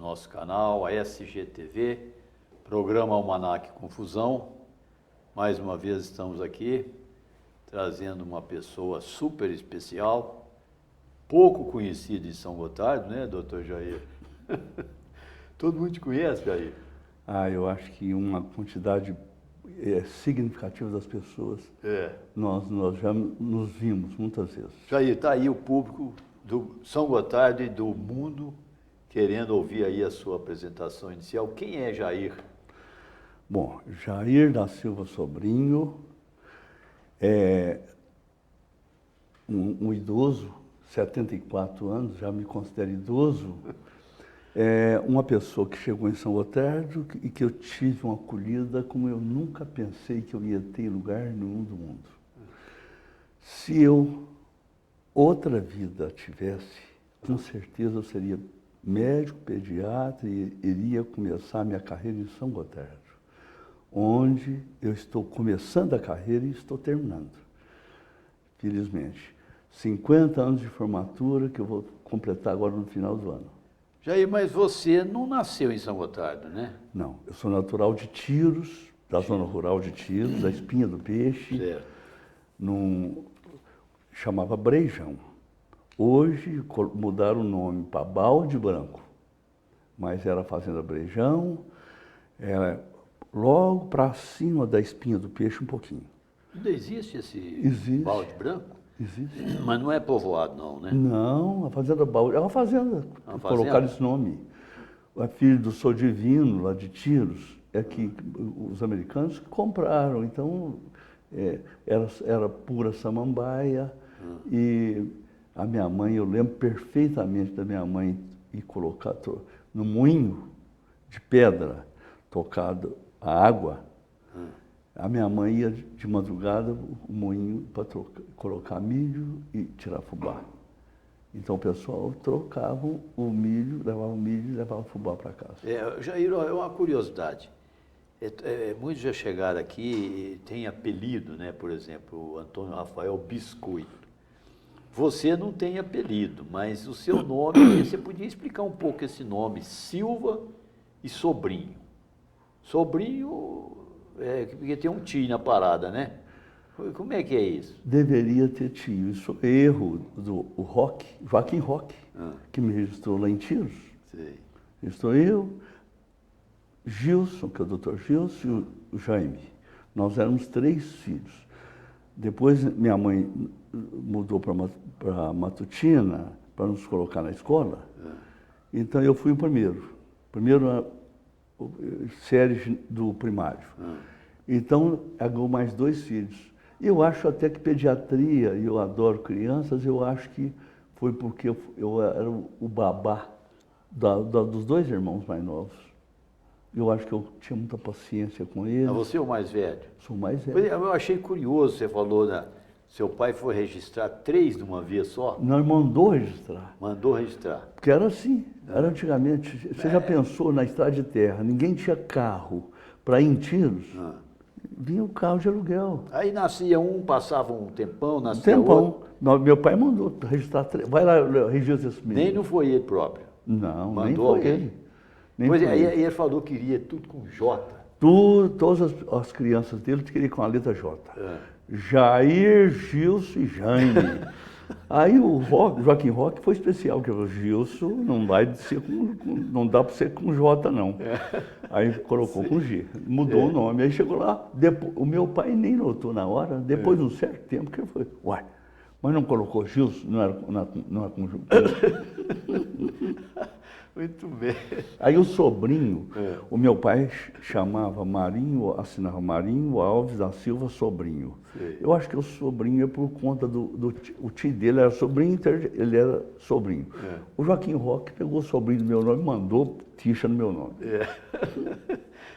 nosso canal, a SGTV, programa Almanac Confusão. Mais uma vez estamos aqui, trazendo uma pessoa super especial, pouco conhecida em São Gotardo, né, doutor Jair? Todo mundo te conhece, Jair? Eu acho que uma quantidade significativa das pessoas, nós já nos vimos muitas vezes. Jair, está aí o público do São Gotardo e do mundo querendo ouvir aí a sua apresentação inicial. Quem é Jair? Bom, Jair da Silva Sobrinho é um idoso, 74 anos, já me considero idoso. É uma pessoa que chegou em São Gotardo e que eu tive uma acolhida como eu nunca pensei que eu ia ter em lugar nenhum do mundo. Se eu outra vida tivesse, com certeza eu seria médico, pediatra e iria começar a minha carreira em São Gotardo, onde eu estou começando a carreira e estou terminando, felizmente. 50 anos de formatura que eu vou completar agora no final do ano. Jair, mas você não nasceu em São Gotardo, né? Não, eu sou natural de Tiros, da zona rural de Tiros, da Espinha do Peixe, chamava Brejão. Hoje mudaram o nome para Balde Branco, mas era a Fazenda Brejão, era logo para cima da Espinha do Peixe um pouquinho. Ainda existe esse Balde Branco? Existe. Mas não é povoado não, né? Não, a Fazenda Balde, é uma fazenda, colocaram esse nome. O filho do Sou Divino, lá de Tiros, é que os americanos compraram, então era pura samambaia. E a minha mãe, eu lembro perfeitamente da minha mãe ir colocar no moinho de pedra, tocado a água. A minha mãe ia de madrugada o moinho para colocar milho e tirar fubá. Então o pessoal trocava o milho e levava o fubá para casa. Jair, é uma curiosidade. Muitos já chegaram aqui e têm apelido, né? Por exemplo, o Antônio Rafael Biscoito. Você não tem apelido, mas o seu nome, você podia explicar um pouco esse nome, Silva e Sobrinho. Sobrinho, porque tem um tio na parada, né? Como é que é isso? Deveria ter tio. Isso é erro do Joaquim Roque, que me registrou lá em Tiros. Sei. Estou eu, Gilson, que é o doutor Gilson, e o Jaime. Nós éramos 3 filhos. Depois minha mãe mudou para Matutina, para nos colocar na escola. Então eu fui o primeiro série do primário. Então, agora mais 2 filhos. Eu acho até que pediatria, e eu adoro crianças, eu acho que foi porque eu era o babá dos 2 irmãos mais novos. Eu acho que eu tinha muita paciência com eles. Mas você é o mais velho? Sou o mais velho. Eu achei curioso, você falou, né? Seu pai foi registrar 3 de uma vez só? Não, ele mandou registrar. Mandou registrar. Porque era assim, era antigamente. Você já pensou na estrada de terra, ninguém tinha carro para ir em Tiros, vinha o carro de aluguel. Aí nascia um, passava um tempão, nascia outro. Meu pai mandou registrar 3. Vai lá, registra esse menino. Nem não foi ele próprio? Não, mandou nem foi alguém. ele. Nem Pois foi aí ele. ele falou que queria tudo com J. Todas as crianças dele queriam com a letra J. Jair, Gilson e Jaime. Aí o Joaquim Roque foi especial, que o Gilson não dá para ser com J, não. Aí colocou com G, mudou o nome. Aí chegou lá, o meu pai nem notou na hora, depois de um certo tempo, que ele foi, uai, mas não colocou Gilson, não era com Gilson. Muito bem. Aí o sobrinho, o meu pai chamava assinava Marinho Alves da Silva Sobrinho. Sei. Eu acho que o sobrinho é por conta o tio dele era sobrinho, então ele era sobrinho. O Joaquim Roque pegou o sobrinho do meu nome e mandou ficha no meu nome.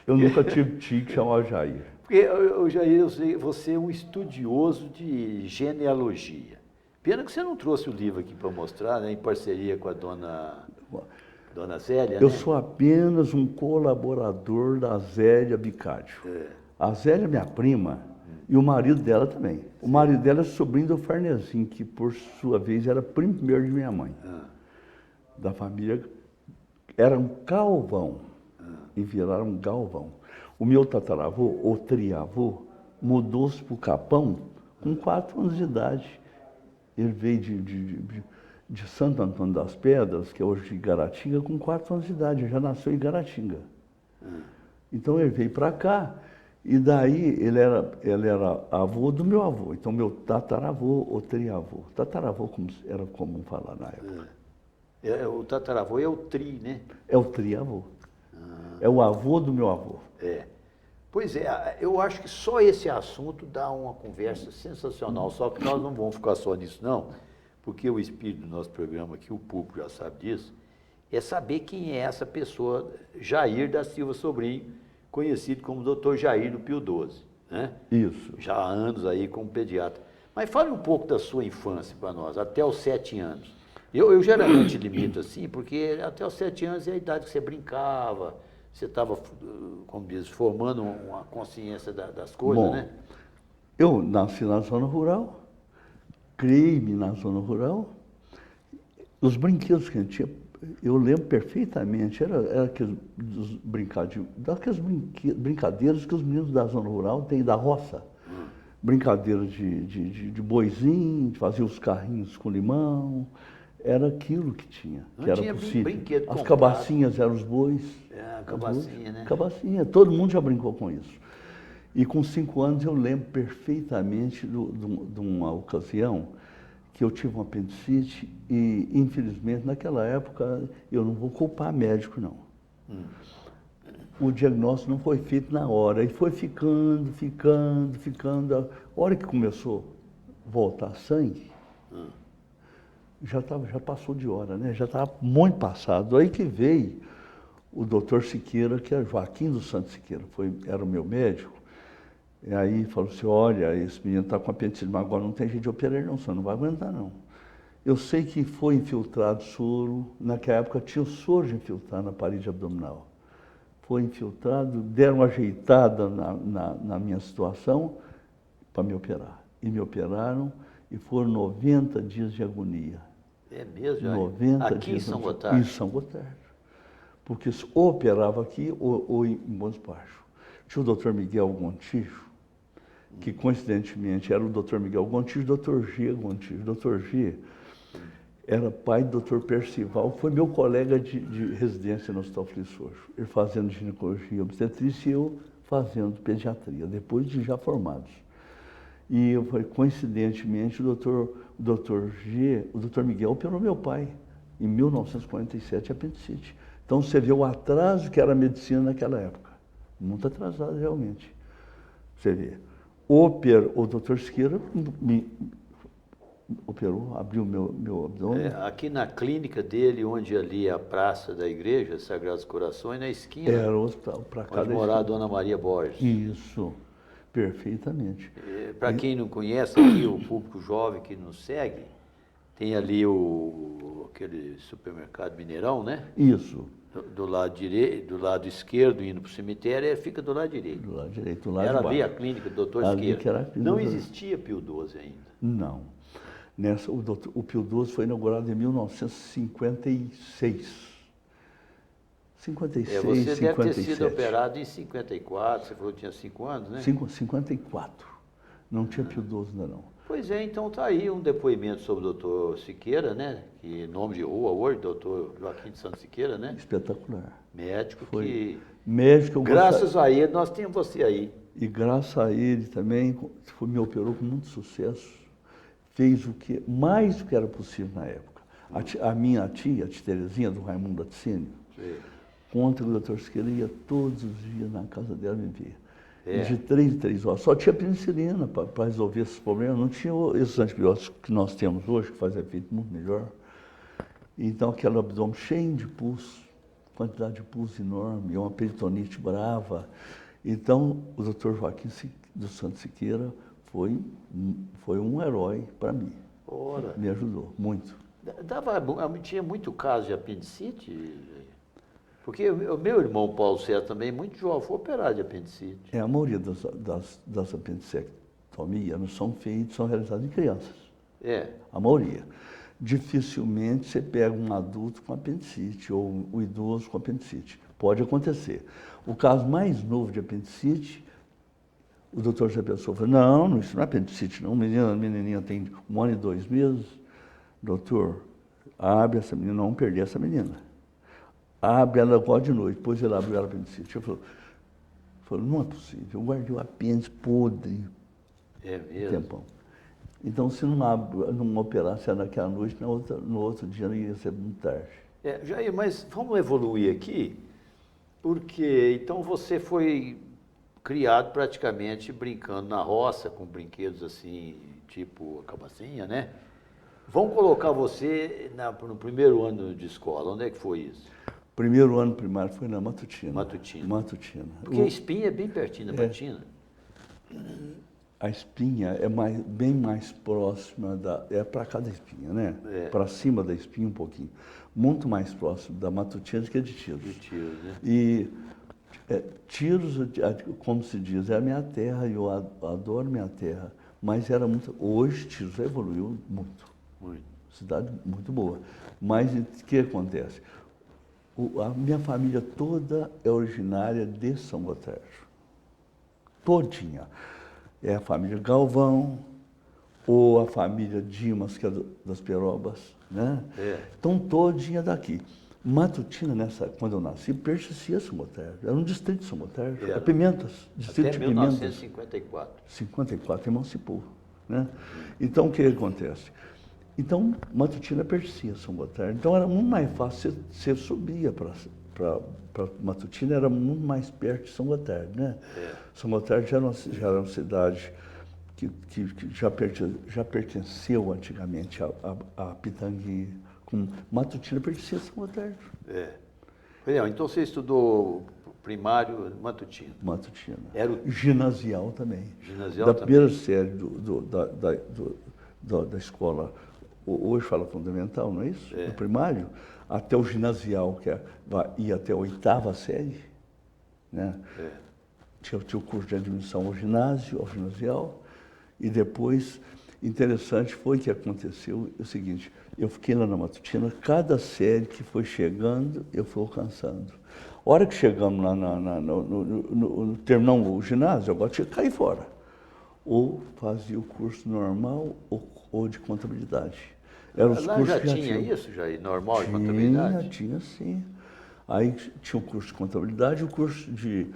Eu nunca tive tio que chamava Jair. Porque, Jair, eu sei, você é um estudioso de genealogia. Pena que você não trouxe o livro aqui para mostrar, né, em parceria com a Dona Zélia, Eu né? sou apenas um colaborador da Zélia Bicádio. A Zélia é minha prima e o marido dela também. O marido dela é sobrinho do Farnezinho, que por sua vez era primo primeiro de minha mãe. Da família Era um galvão, e viraram um galvão. O meu tataravô, ou triavô, mudou-se para o Capão com 4 anos de idade. Ele veio de Santo Antônio das Pedras, que é hoje Igaratinga, com 4 anos de idade. Ele já nasceu em Igaratinga. Então ele veio para cá, e daí ele era avô do meu avô. Então meu tataravô ou triavô. Tataravô era comum falar na época. O tataravô é o tri, né? É o triavô. É o avô do meu avô. Pois é, eu acho que só esse assunto dá uma conversa sensacional, só que nós não vamos ficar só nisso não, porque o espírito do nosso programa aqui, o público já sabe disso, é saber quem é essa pessoa, Jair da Silva Sobrinho, conhecido como Dr. Jair do Pio XII, né? Isso. Já há anos aí como pediatra. Mas fale um pouco da sua infância para nós, até os 7 anos. Eu geralmente limito assim, porque até os 7 anos é a idade que você brincava, você estava, como diz, formando uma consciência das coisas, Bom, né? Eu nasci na zona rural, criei-me na zona rural. Os brinquedos que a gente tinha, eu lembro perfeitamente, era aqueles daquelas brincadeiras que os meninos da zona rural têm da roça. Brincadeiras de boizinho, de fazer os carrinhos com limão. Era aquilo que tinha, que era possível. Brinquedo As comprado. cabacinhas eram os bois. A cabacinha, né? Cabacinha, todo mundo já brincou com isso. E com 5 anos eu lembro perfeitamente de uma ocasião que eu tive um apendicite e, infelizmente, naquela época, eu não vou culpar médico, não. O diagnóstico não foi feito na hora, e foi ficando. A hora que começou a voltar sangue, já passou de hora, né? Já estava muito passado. Aí que veio o doutor Siqueira, que é Joaquim dos Santos Siqueira, era o meu médico. E aí falou assim, olha, esse menino está com apendicite, mas agora não tem jeito de operar ele não, você não vai aguentar não. Eu sei que foi infiltrado soro, naquela época tinha o soro de infiltrar na parede abdominal. Foi infiltrado, deram uma ajeitada na minha situação para me operar. E me operaram e foram 90 dias de agonia. É mesmo, Jair? 90 aqui dias em São Gotardo? Em São Gotardo. Porque ou operava aqui ou em Bons Baixos. Tinha o doutor Miguel Gontijo, que coincidentemente era o doutor Miguel Gontijo e o doutor G. Gontijo. O doutor G era pai do doutor Percival, foi meu colega de residência no Hospital Flissocho. Ele fazendo ginecologia e obstetrícia e eu fazendo pediatria, depois de já formados. E coincidentemente o doutor Miguel operou meu pai em 1947, apendicite. Então você vê o atraso que era a medicina naquela época. Muito atrasado realmente. Você vê. O doutor Siqueira me operou, abriu meu abdômen. Aqui na clínica dele, onde ali é a praça da igreja, Sagrados Corações, na esquina. Era o hospital, para cá. Onde morava a Dona Maria Borges. Isso, perfeitamente. Para quem não conhece aqui, o público jovem que nos segue, tem ali aquele supermercado Mineirão, né? Isso. Do lado direito, do lado esquerdo, indo para o cemitério, ele fica do lado direito. Do lado direito, do lado de Era baixo. ali a clínica do doutor Siqueira. Não existia Pio XII ainda. Não. O Pio XII foi inaugurado em 1956. 56, você 57. deve ter sido operado em 54, você falou que tinha 5 anos, né? 54. Não tinha Pio XII ainda não. Pois é, então está aí um depoimento sobre o doutor Siqueira, né? Que nome de rua hoje, doutor Joaquim de Santos Siqueira, né? Espetacular. Médico foi que... Médico, graças a ele, nós temos você aí. E graças a ele também, me operou com muito sucesso. Fez mais do que era possível na época. A minha tia, a tia Terezinha, do Raimundo Laticínio, conta que o doutor Siqueira ia todos os dias na casa dela me ver. De 3 em 3 horas. Só tinha penicilina para resolver esses problemas. Não tinha esses antibióticos que nós temos hoje, que fazem efeito muito melhor. Então, aquele abdômen cheio de pus, quantidade de pus enorme, uma peritonite brava. Então, o doutor Joaquim dos Santos Siqueira foi um herói para mim. Ora. Me ajudou muito. Tinha muito caso de apendicite? Porque o meu irmão Paulo César também, muito jovem, foi operado de apendicite. A maioria das apendicectomias são realizadas em crianças. A maioria. dificilmente você pega um adulto com apendicite ou um idoso com apendicite. Pode acontecer. O caso mais novo de apendicite, o doutor já pensou, falou, não, isso não é apendicite, não. A menininha tem 1 ano e 2 meses. Doutor, abre essa menina, não vamos perder essa menina. Abre ela agora de noite, depois ele abriu ela apendicite. Eu falei, não é possível, eu guardei o apêndice podre. É mesmo? Tempão. Então, se não operasse naquela noite, no outro dia ia ser muito tarde. Jair, mas vamos evoluir aqui, porque então você foi criado praticamente brincando na roça, com brinquedos assim, tipo a cabacinha, né? Vamos colocar você no primeiro ano de escola, onde é que foi isso? Primeiro ano primário foi na Matutina. Matutina. Porque a Espinha é bem pertinho da Matutina. A Espinha é bem mais próxima é para cá da Espinha, né? Para cima da Espinha um pouquinho. Muito mais próximo da Matutina do que de Tiros. De Tiros, né? E Tiros, como se diz, é a minha terra e eu adoro minha terra. Mas era muito... Hoje Tiros evoluiu muito. Muito. Cidade muito boa. Mas o que acontece? A minha família toda é originária de São Gotardo. Todinha. É a família Galvão, ou a família Dimas, que é das Perobas, né? Então, todinha daqui. Matutina, quando eu nasci, pertencia a São Gotardo. Era um distrito de São Gotardo. É Pimentas. Distrito Até de Pimentas. 1954. 54, emancipou, né? Então, o que acontece? Então, Matutina pertencia a São Gotardo. Então, era muito mais fácil, você subia para Matutina, era muito mais perto de São Gotardo, né? São Gotardo já era uma cidade que já pertenceu antigamente a Pitangui. Matutina pertencia a São Gotardo. Então, você estudou primário Matutina? Matutina. Era o ginasial também. Ginasial da também? Primeira série da escola, hoje fala fundamental, não é isso? Do primário, até o ginasial, que ia até a 8ª série, né? Tinha o curso de admissão ao ginasial, e depois, interessante foi que aconteceu o seguinte, eu fiquei lá na Matutina, cada série que foi chegando, eu fui alcançando. A hora que chegamos lá terminamos o ginásio, agora tinha que cair fora. Ou fazia o curso normal ou de contabilidade. Eram os cursos já tinha isso, Jair? Normal de contabilidade? Tinha sim. Aí tinha o curso de contabilidade e o curso de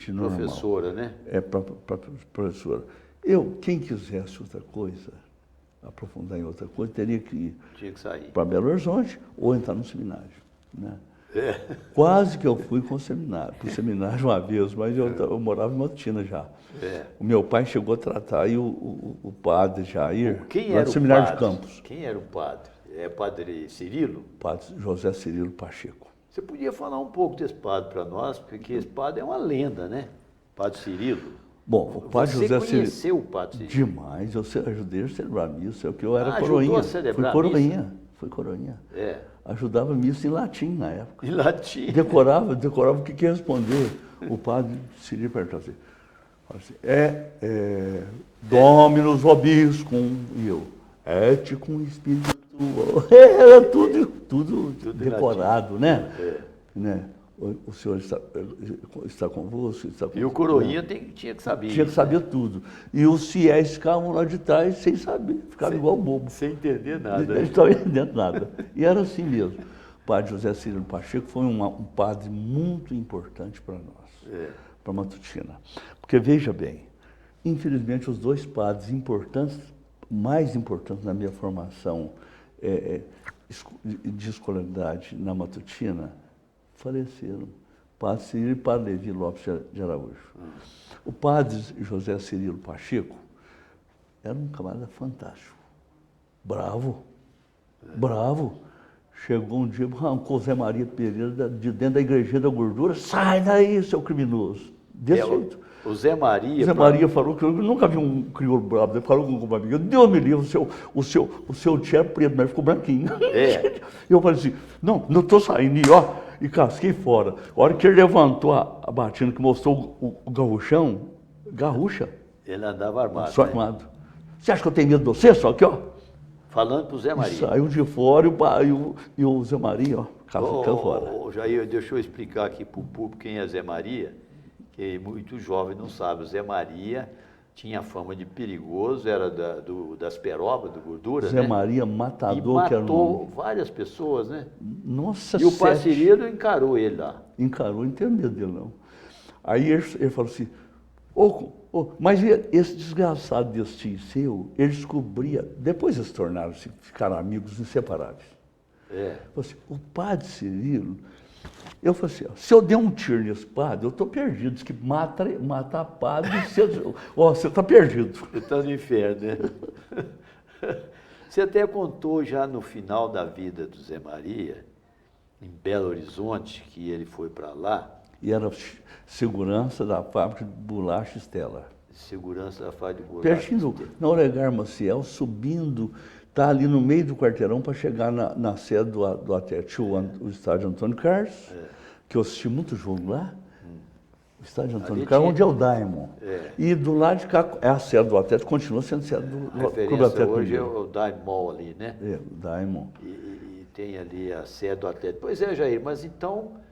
normal. Professora, né? Para professora. Quem quisesse outra coisa, aprofundar em outra coisa, teria que ir para Belo Horizonte ou entrar no seminário, né? Quase que eu fui para o seminário uma vez, mas eu morava em Matutina já. O meu pai chegou a tratar aí o padre Jair, quem era do seminário padre? de Campos. Quem era o padre? É Padre Cirilo? Padre José Cirilo Pacheco. Você podia falar um pouco desse padre para nós, porque esse padre é uma lenda, né? Padre Cirilo. Bom, o padre José Cirilo... Você conheceu o padre Cirilo? Demais, eu ajudei a celebrar a missa, porque eu era ajudou coroinha. A celebrar Fui coroinha. Ajudava a missa em latim na época. Em latim? Decorava o que ia responder. O padre Cirilo perguntava assim, Dominus vobiscum, e eu, et cum spiritu tuo. Era tudo decorado, né? O senhor está convosco, está convosco. E o coroinha tinha que saber. Tinha que saber tudo. E os fiéis ficavam lá de trás sem saber, ficavam igual bobo. Sem entender nada. Não estavam entendendo nada. E era assim mesmo. O padre José Cirilo Pacheco foi um padre muito importante para nós, para Matutina. Porque, veja bem, infelizmente os dois padres mais importantes na minha formação de escolaridade na Matutina, faleceram. Padre Cirilo e Padre Levi Lopes de Araújo. O padre José Cirilo Pacheco era um camarada fantástico. Bravo. Chegou um dia, arrancou Zé Maria Pereira de dentro da Igrejinha da Gordura. Sai daí, seu criminoso. Desse jeito. O Zé Maria... Zé Maria falou que eu nunca vi um crioulo bravo. Ele falou com uma amiga, Deus me livre, o seu tio é preto, mas ficou branquinho. Eu falei assim, não estou saindo, e casquei fora. A hora que ele levantou a batina, que mostrou o garrucha. Ele andava armado. Só armado. Você acha que eu tenho medo de você? Só aqui, Falando para o Zé Maria. Saiu de fora e o Zé Maria, ó, ficou fora. Jair, deixa eu explicar aqui para o público quem é Zé Maria, que muito jovem não sabe. O Zé Maria tinha fama de perigoso, era das perobas, do gordura, Zé né? Maria Matador, e que era o matou nome. várias pessoas, né? Nossa, E o Parceiro encarou ele lá. Encarou, não tem medo dele, não. Aí ele falou assim, mas esse desgraçado desse tio seu, ele descobria, depois eles tornaram-se, ficaram amigos inseparáveis. É. Falou assim, o padre Cirilo, eu falei assim, se eu der um tiro nesse padre, eu estou perdido. Diz que matar padre, você está perdido. Você está no inferno, né? Você até contou já no final da vida do Zé Maria, em Belo Horizonte, que ele foi para lá. E era segurança da fábrica de bolacha Estela. Segurança da fábrica de bolacha. Pertinho, na Olegar Maciel, subindo, está ali no meio do quarteirão para chegar na sede do Atlético, o estádio Antônio Carlos, que eu assisti muito jogo lá. O estádio Antônio Carlos, onde é o Diamond. E do lado de cá, é a sede do Atlético, continua sendo sede do Clube Atlético. Hoje é o Diamond ali, né? É, o Diamond. E tem ali a sede do Atlético. Pois é, Jair, mas então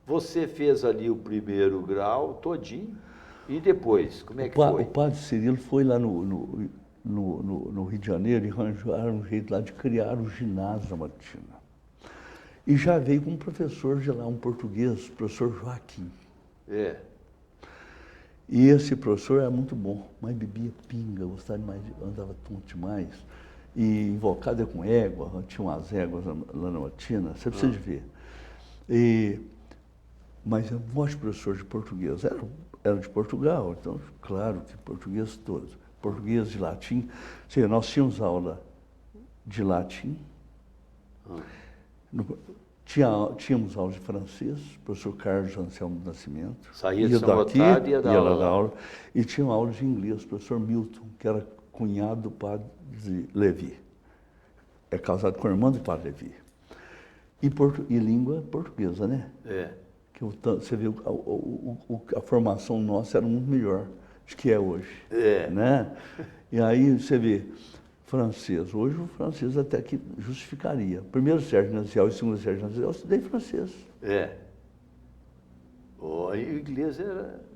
você fez ali o primeiro grau todinho e depois, como é que foi? O padre Cirilo foi lá no Rio de Janeiro e arranjaram um jeito lá de criar o ginásio da Matutina. E já veio com um professor de lá, um português, o professor Joaquim. É. E esse professor era muito bom, mas bebia pinga, gostava demais, andava tonto demais. E invocado com égua, tinha umas éguas lá na Matina, você precisa de ver. Mas é um ótimo professor de português. Era de Portugal, então, claro, que português todo. Português de latim. Seja, nós tínhamos aula de latim, tínhamos aula de francês, professor Carlos Anselmo do Nascimento. Saía de São Gotardo e ia dar aula. E tinha aula de inglês, professor Milton, que era cunhado do padre Levi. É casado com a irmã do padre Levi. E língua portuguesa, né? É. Que você viu, a formação nossa era muito melhor do que é hoje. É. Né? E aí você vê, francês. Hoje o francês até que justificaria. Primeiro Sérgio Ginasial e segundo Sérgio Ginasial, eu estudei francês. É. O inglês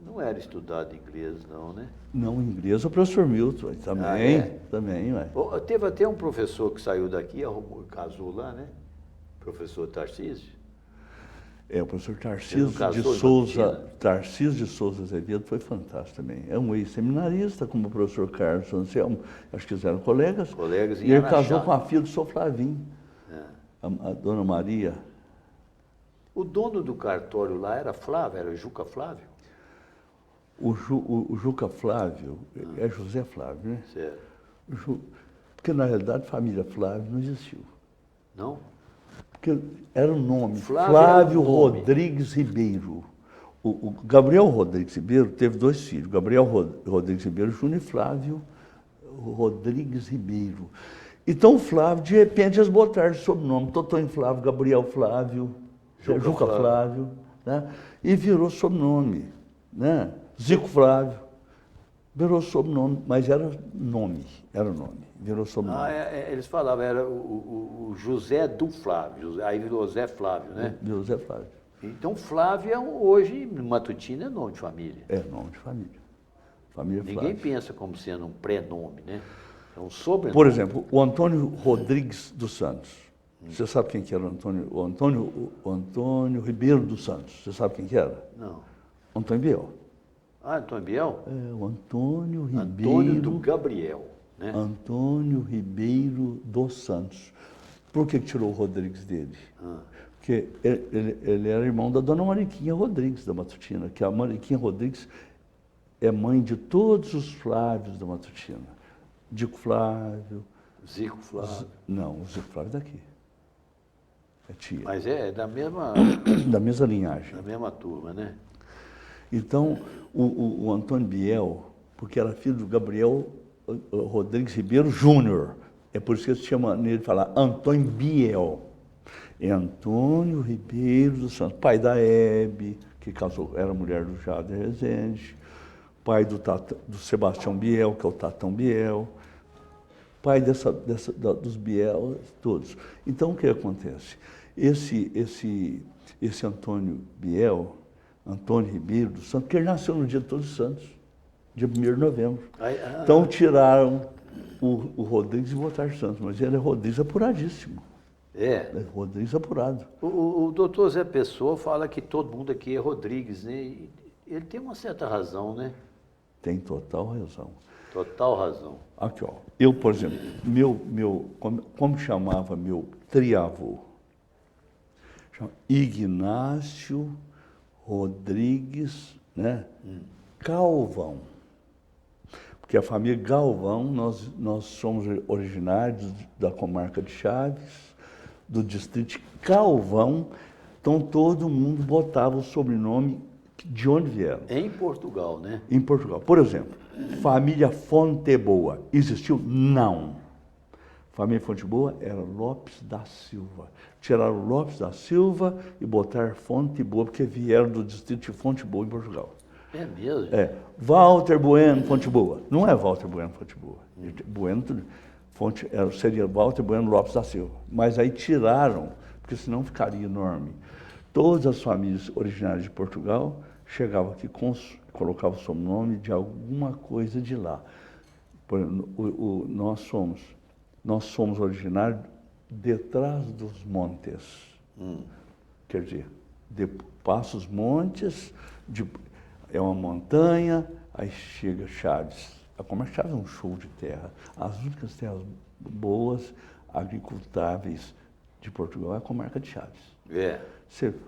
não era estudado inglês, não, né? Não, inglês o professor Milton também. Também, ué. Teve até um professor que saiu daqui, casou lá, né? Professor Tarcísio. O professor Tarcísio de Souza Azevedo foi fantástico também. É um ex-seminarista, como o professor Carlos Anselmo, acho que eles eram colegas. E ele casou com a filha do Sr. Flavinho, a dona Maria. O dono do cartório lá era Flávio, era Juca Flávio? O Juca Flávio é José Flávio, né? Certo. Porque, na realidade, família Flávio não existiu. Não? Porque era o nome, Flávio Rodrigues Ribeiro. O Gabriel Rodrigues Ribeiro teve dois filhos, Gabriel Rodrigues Ribeiro Júnior e Flávio Rodrigues Ribeiro. Então o Flávio, de repente, eles botaram esse sobrenome, Totonho Flávio, Gabriel Flávio, Juca Flávio, né? E virou sobrenome, né? Zico Flávio, virou sobrenome, mas era o nome, virou sobrenome. Eles falavam, era o José do Flávio, aí virou Zé Flávio, né? José Flávio. Então Flávio hoje, Matutino, é nome de família. É nome de família. Família Ninguém Flávio. pensa como sendo um prenome, né? É um sobrenome. Por exemplo, o Antônio Rodrigues dos Santos. Você sabe quem que era o Antônio Ribeiro dos Santos? Você sabe quem que era? Não. Antônio Biel. Antônio Biel? O Antônio Ribeiro. Antônio do Gabriel, né? Antônio Ribeiro dos Santos. Por que tirou o Rodrigues dele? Porque ele era irmão da dona Mariquinha Rodrigues, da Matutina, que a Mariquinha Rodrigues é mãe de todos os Flávios da Matutina. Dico Flávio. Zico Flávio. Não, o Zico Flávio é daqui. É tia. Mas é da mesma... da mesma linhagem. Da mesma turma, né? Então, o Antônio Biel, porque era filho do Gabriel Rodrigues Ribeiro Júnior, é por isso que eles chamam nele de falar Antônio Biel. É Antônio Ribeiro dos Santos, pai da Hebe, que casou, era mulher do Jader Rezende, pai do Sebastião Biel, que é o Tatão Biel, pai dos Biel, todos. Então, o que acontece? Esse Antônio Biel, Antônio Ribeiro dos Santos, que ele nasceu no dia de Todos os Santos, dia 1º de novembro. Então, tiraram o Rodrigues e botaram Santos, mas ele é Rodrigues apuradíssimo. É. Rodrigues apurado. O doutor Zé Pessoa fala que todo mundo aqui é Rodrigues, né? E ele tem uma certa razão, né? Tem total razão. Total razão. Aqui, ó. Eu, por exemplo, como chamava meu triavô? Chama Ignácio Rodrigues, né? Galvão. Porque a família Galvão, nós somos originários da comarca de Chaves, do distrito de Galvão, então todo mundo botava o sobrenome de onde vieram. Em Portugal, né? Em Portugal. Por exemplo, família Fonteboa. Existiu? Não. Família Fonteboa era Lopes da Silva. Tiraram Lopes da Silva e botaram Fonteboa, porque vieram do distrito de Fonteboa, em Portugal. É mesmo? É. Walter Bueno Fonteboa. Não é Walter Bueno Fonteboa. Bueno, seria Walter Bueno Lopes da Silva. Mas aí tiraram, porque senão ficaria enorme. Todas as famílias originárias de Portugal chegavam aqui, colocavam o sobrenome de alguma coisa de lá. Por exemplo, nós somos originários detrás dos montes. Quer dizer, passa os montes, é uma montanha, aí chega Chaves. A comarca Chaves é um show de terra. As únicas terras boas, agricultáveis de Portugal é a comarca de Chaves. É.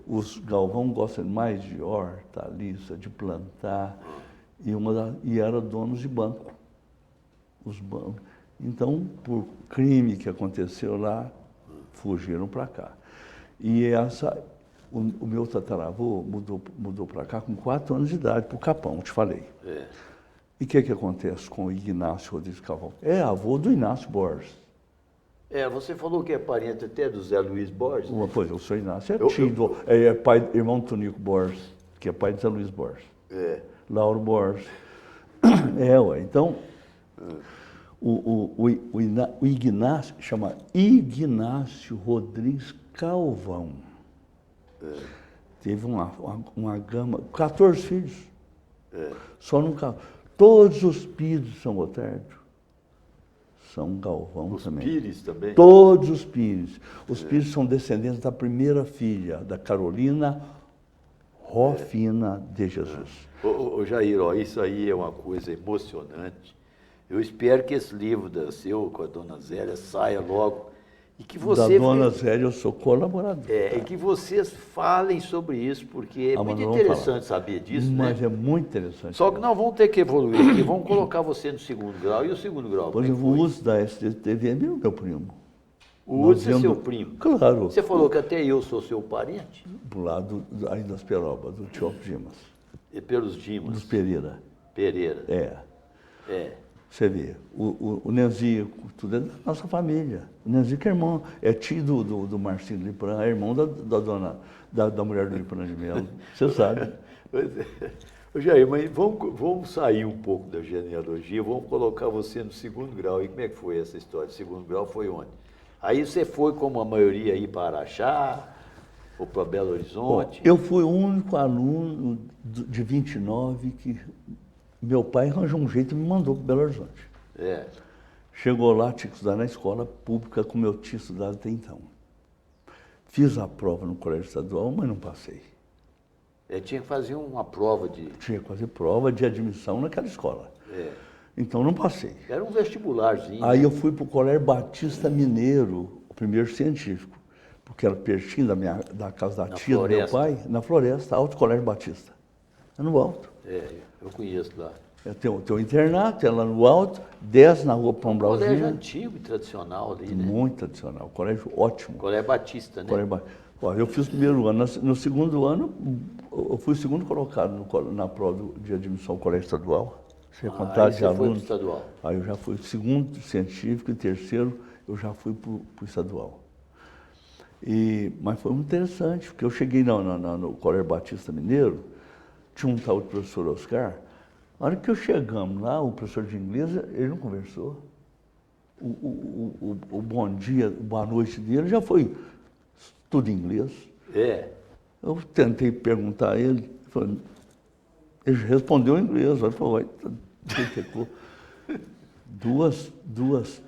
Os Galvão gostam mais de hortaliça, de plantar, e eram donos de banco. Os bancos. Então, por crime que aconteceu lá, fugiram para cá. E o meu tataravô mudou para cá com 4 anos de idade, para o Capão, te falei. É. E o que acontece com o Ignácio Rodrigues Galvão? É avô do Inácio Borges. É, você falou que é parente até do Zé Luiz Borges, né? Pois, o seu Inácio é tio, é irmão do Tonico Borges, que é pai de Zé Luiz Borges. É. Lauro Borges. Então, o Ignácio, chama Ignácio Rodrigues Galvão. Teve uma gama, 14 filhos. Só nunca. Todos os Pires de São Gotardo são Galvão também. Os Pires também? Todos os Pires. Os Pires são descendentes da primeira filha, da Carolina Rofina de Jesus. Ô Jair, ó, isso aí é uma coisa emocionante. Eu espero que esse livro seu com a dona Zélia saia logo. E que você... Da dona Zélia eu sou colaborador. E que vocês falem sobre isso, porque é muito interessante saber disso, Mas né? é muito interessante. Só que nós vamos ter que evoluir aqui, vamos colocar você no segundo grau. E o segundo grau? Por exemplo, o uso da STTV é meu primo. O Uso é seu primo? Claro. Você falou que até eu sou seu parente? Do lado aí das Perobas, do Tio Dimas. E pelos Dimas? Dos Pereira. Pereira. É. Você vê, o Nenzico, tudo é da nossa família. O Nenzico é irmão, é tio do Marcinho Lipran, é irmão da mulher do Lipran de Melo. Você sabe. Ô Jair, mas vamos sair um pouco da genealogia, vamos colocar você no segundo grau. E como é que foi essa história? O segundo grau foi onde? Aí você foi, como a maioria, aí para Araxá, ou para Belo Horizonte? Bom, eu fui o único aluno de 29 que meu pai arranjou um jeito e me mandou para Belo Horizonte. Chegou lá, tinha que estudar na escola pública, como eu tinha estudado até então. Fiz a prova no colégio estadual, mas não passei. Tinha que fazer uma prova de... Tinha que fazer prova de admissão naquela escola. Então não passei. Era um vestibularzinho. Aí eu fui para o Colégio Batista Mineiro, o primeiro científico, porque era pertinho da casa da tia do meu pai, na Floresta, Alto Colégio Batista. É no alto. Eu conheço lá. Tem o internato, é lá no alto, desce na rua Pão Brauzinho. Colégio antigo e tradicional ali, né? Muito tradicional, colégio ótimo. Colégio Batista, né? Eu fiz o primeiro ano. No segundo ano, eu fui o segundo colocado na prova de admissão ao colégio estadual. Você contar de alunos. Estadual. Aí eu já fui segundo científico e terceiro eu já fui para o estadual. Mas foi muito interessante, porque eu cheguei no Colégio Batista Mineiro, tinha um tal de professor Oscar. Na hora que eu chegamos lá, o professor de inglês, ele não conversou. o bom dia, boa noite dele já foi tudo em inglês. É. Eu tentei perguntar a ele, ele respondeu em inglês, aí falou, duas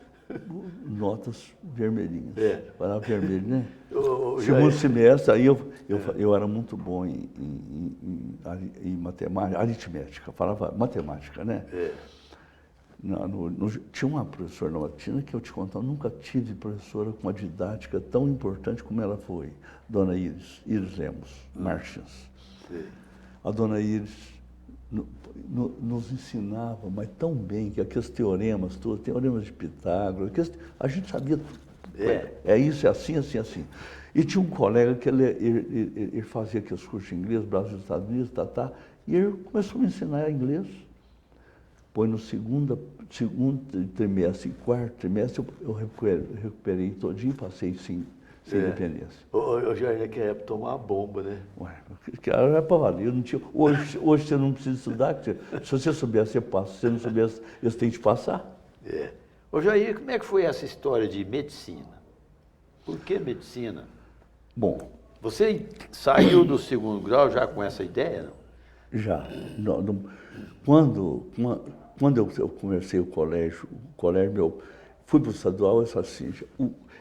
notas vermelhinhas. Para vermelho, né? Segundo semestre, aí eu era muito bom em matemática, aritmética, falava matemática, né? Tinha uma professora na matina que eu te conto, eu nunca tive professora com uma didática tão importante como ela foi, Dona Iris Lemos Martins. A Dona Iris nos ensinava, mas tão bem, que aqueles teoremas todos, teoremas de Pitágoras, a gente sabia tudo. É isso, é assim, assim, assim. E tinha um colega que ele fazia aqueles cursos de inglês, Brasil, Estados Unidos, e ele começou a me ensinar inglês. Pois no segundo trimestre e quarto trimestre eu recuperei todinho e passei sem dependência. Hoje ainda quer tomar uma bomba, né? Ué, era para valer, não tinha. Hoje você não precisa estudar, se você souber, você passa. Se você não souber, eles têm que te passar. Ô Jair, como é que foi essa história de medicina? Por que medicina? Bom. Você saiu do segundo grau já com essa ideia, não? Já. Quando eu comecei o colégio fui para o estadual,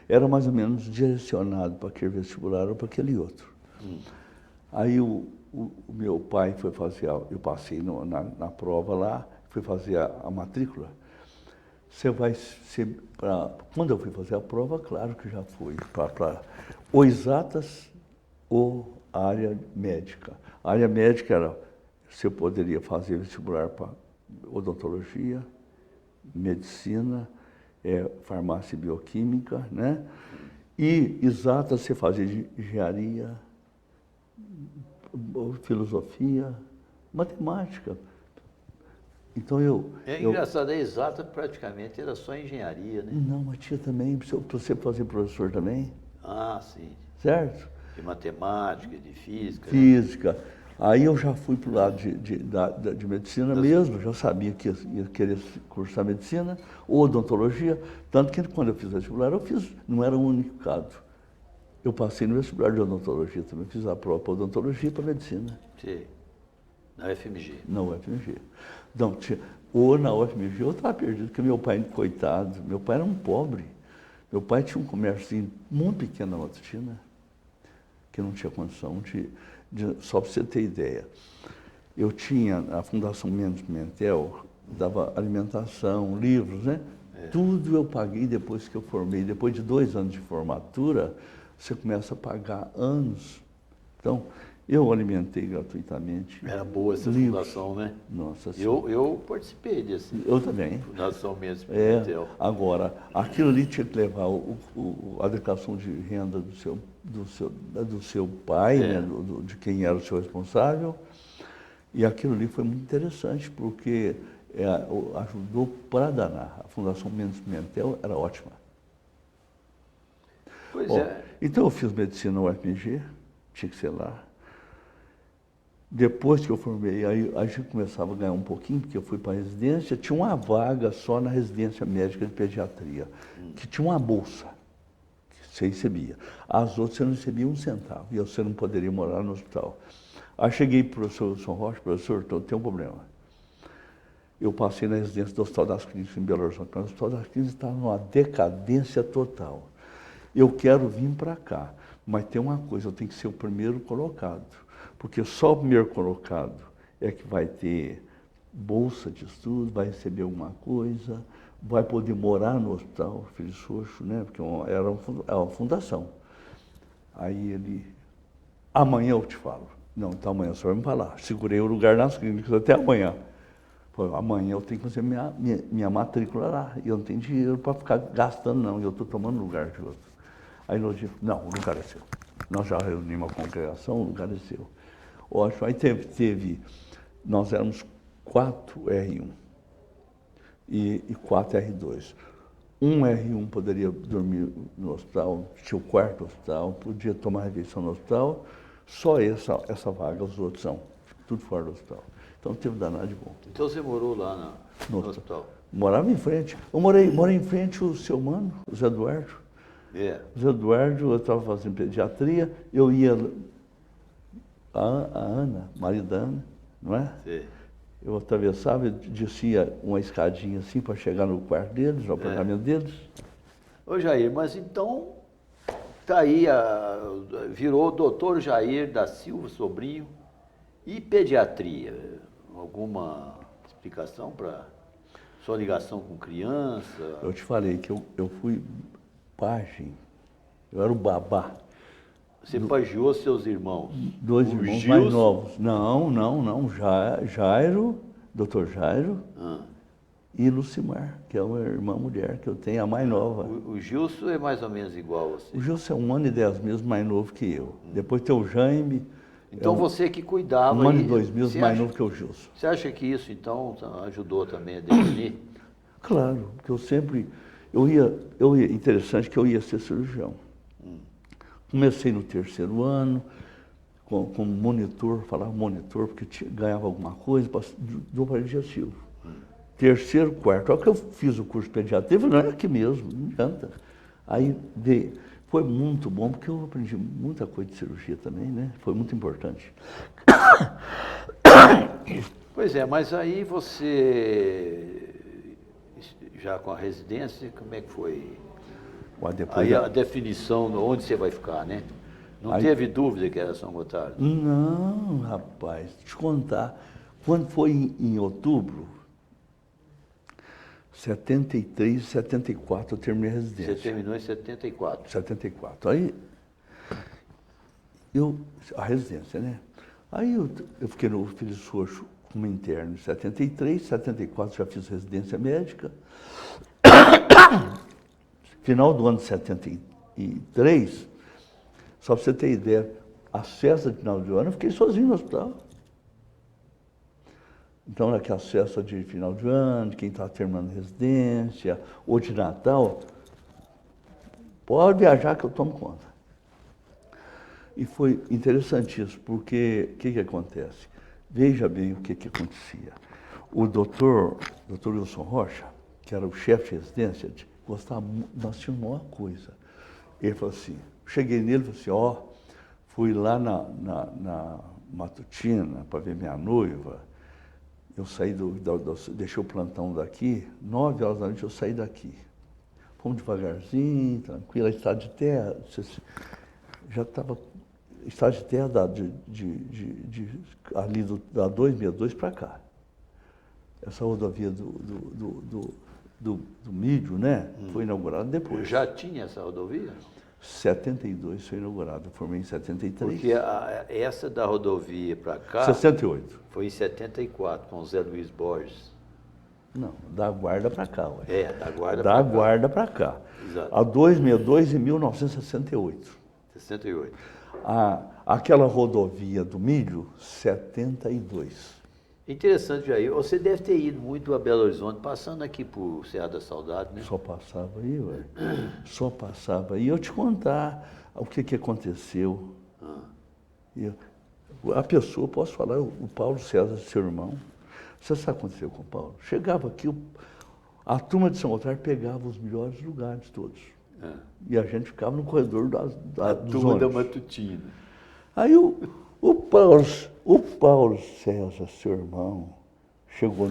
era mais ou menos direcionado para aquele vestibular ou para aquele outro. Aí o meu pai foi fazer, eu passei na prova lá, fui fazer a matrícula. Quando eu fui fazer a prova, claro que já fui para ou exatas ou área médica. A área médica era, você poderia fazer vestibular para odontologia, medicina, farmácia e bioquímica, né? E exatas você fazia engenharia, filosofia, matemática. Então engraçado, exata praticamente era só engenharia, né? Não, mas tinha também, para você fazer professor também. Ah, sim. Certo? De matemática, de física. Física. Né? Aí eu já fui para o lado de medicina mesmo, já sabia que ia querer cursar medicina ou odontologia. Tanto que quando eu fiz vestibular, não era o único caso. Eu passei no vestibular de odontologia também, fiz a prova para odontologia e para medicina. Sim. Na UFMG. Na UFMG. Não, ou na UFMG eu estava perdido, porque meu pai, coitado, meu pai era um pobre. Meu pai tinha um comércio muito pequeno na Matutina, que não tinha condição só para você ter ideia. Eu tinha, a Fundação Mendes Pimentel, dava alimentação, livros, né? Tudo eu paguei depois que eu formei. Depois de 2 anos de formatura, você começa a pagar anos. Então, eu alimentei gratuitamente. Era boa essa fundação, né? Nossa Senhora. Eu participei desse. Eu também. Fundação Mendes Pimentel. Agora, aquilo ali tinha que levar a declaração de renda do seu pai, né? De quem era o seu responsável. E aquilo ali foi muito interessante, porque ajudou para danar. A Fundação Mendes Pimentel era ótima. Pois é. Então eu fiz medicina na UFMG, tinha que ser lá. Depois que eu formei, aí a gente começava a ganhar um pouquinho, porque eu fui para a residência, tinha uma vaga só na residência médica de pediatria, que tinha uma bolsa que você recebia. As outras você não recebia um centavo, e você não poderia morar no hospital. Aí cheguei para o professor Wilson Rocha, professor, tem um problema. Eu passei na residência do Hospital das Clínicas em Belo Horizonte, mas o Hospital das Clínicas está numa decadência total. Eu quero vir para cá, mas tem uma coisa, eu tenho que ser o primeiro colocado. Porque só o primeiro colocado é que vai ter bolsa de estudo, vai receber alguma coisa, vai poder morar no hospital Filho Xoxo, né? Porque era uma fundação. Aí ele, amanhã eu te falo. Não, então amanhã só vai me falar. Segurei o lugar nas clínicas até amanhã. Falei, amanhã eu tenho que fazer minha matrícula lá. E eu não tenho dinheiro para ficar gastando, não. E eu estou tomando lugar de outro. Aí no dia, não, o lugar é seu. Nós já reunimos a congregação, o lugar é seu. Ótimo, aí nós éramos 4 R1 e 4 R2. Um R1 poderia dormir no hospital, tinha o quarto hospital, podia tomar refeição no hospital, só essa vaga, os outros são tudo fora do hospital. Então teve danado de bom. Então você morou lá no hospital? Morava em frente. Morei em frente o seu mano, o Zé Eduardo. O Zé Eduardo, eu estava fazendo pediatria, eu ia... A Ana, marido da Ana, não é? Sim. Eu atravessava e descia uma escadinha assim para chegar no quarto deles, no apartamento deles. Ô Jair, mas então tá aí, virou o doutor Jair da Silva Sobrinho. E pediatria? Alguma explicação para sua ligação com criança? Eu te falei que eu fui pajem, eu era o babá. Você pagiou seus irmãos? Dois irmãos mais novos. Não. Jairo, doutor Jairo e Lucimar, que é uma irmã mulher que eu tenho, a mais nova. O Gilson é mais ou menos igual a você? O Gilson é 1 ano e 10 meses mais novo que eu. Depois tem o Jaime. Então você que cuidava... 1 ano e 2 meses mais novo que o Gilson. Você acha que isso, então, ajudou também a definir? Claro, porque eu sempre... interessante que eu ia ser cirurgião. Comecei no 3º ano, como monitor, falava monitor, porque ganhava alguma coisa do aparelho digestivo. 3º, 4º, hora que eu fiz o curso de pediatria, não é aqui mesmo, não adianta. Aí foi muito bom, porque eu aprendi muita coisa de cirurgia também, né? Foi muito importante. Pois é, mas aí você, já com a residência, como é que foi? Aí a definição de onde você vai ficar, né? Não teve dúvida que era São Gotardo? Não, rapaz, deixa eu te contar. Quando foi em outubro, 73, 74, eu terminei a residência. Você terminou em 74? 74. Aí, a residência, né? Aí eu fiquei no Filho Xoxo como interno em 73, 74 já fiz residência médica. Final do ano de 73, só para você ter ideia, a festa de final de ano eu fiquei sozinho no hospital. Então, naquela festa de final de ano, quem está terminando residência, ou de Natal, pode viajar que eu tomo conta. E foi interessantíssimo, porque o que acontece? Veja bem o que acontecia. O doutor Wilson Rocha, que era o chefe de residência, gostava muito, nós tínhamos uma coisa. Ele falou assim, cheguei nele e falei assim, fui lá na Matutina para ver minha noiva. Eu saí deixei o plantão daqui, 9 horas da noite eu saí daqui. Fomos devagarzinho, tranquilo, estrada de terra, já estava, estrada de terra ali da 262 para cá. Essa rodovia do Mídio, né, foi inaugurada depois. Já tinha essa rodovia? 72 foi inaugurada, eu formei em 73. Porque essa da rodovia para cá... 68. Foi em 74, com o Zé Luiz Borges. Não, da Guarda para cá, ué. Da Guarda para cá. Da Guarda para cá. Exato. A 262 em 1968. 68. Aquela rodovia do Milho, 72. Interessante, Jair. Você deve ter ido muito a Belo Horizonte, passando aqui por Serra da Saudade, né? Só passava aí, ué. Só passava aí. Eu te contar o que aconteceu. A pessoa, posso falar, o Paulo César, seu irmão, você sabe o que aconteceu com o Paulo? Chegava aqui, a turma de São Gotardo pegava os melhores lugares todos. E a gente ficava no corredor dos turma ônibus. da Matutina. Aí o Paulo César, seu irmão, chegou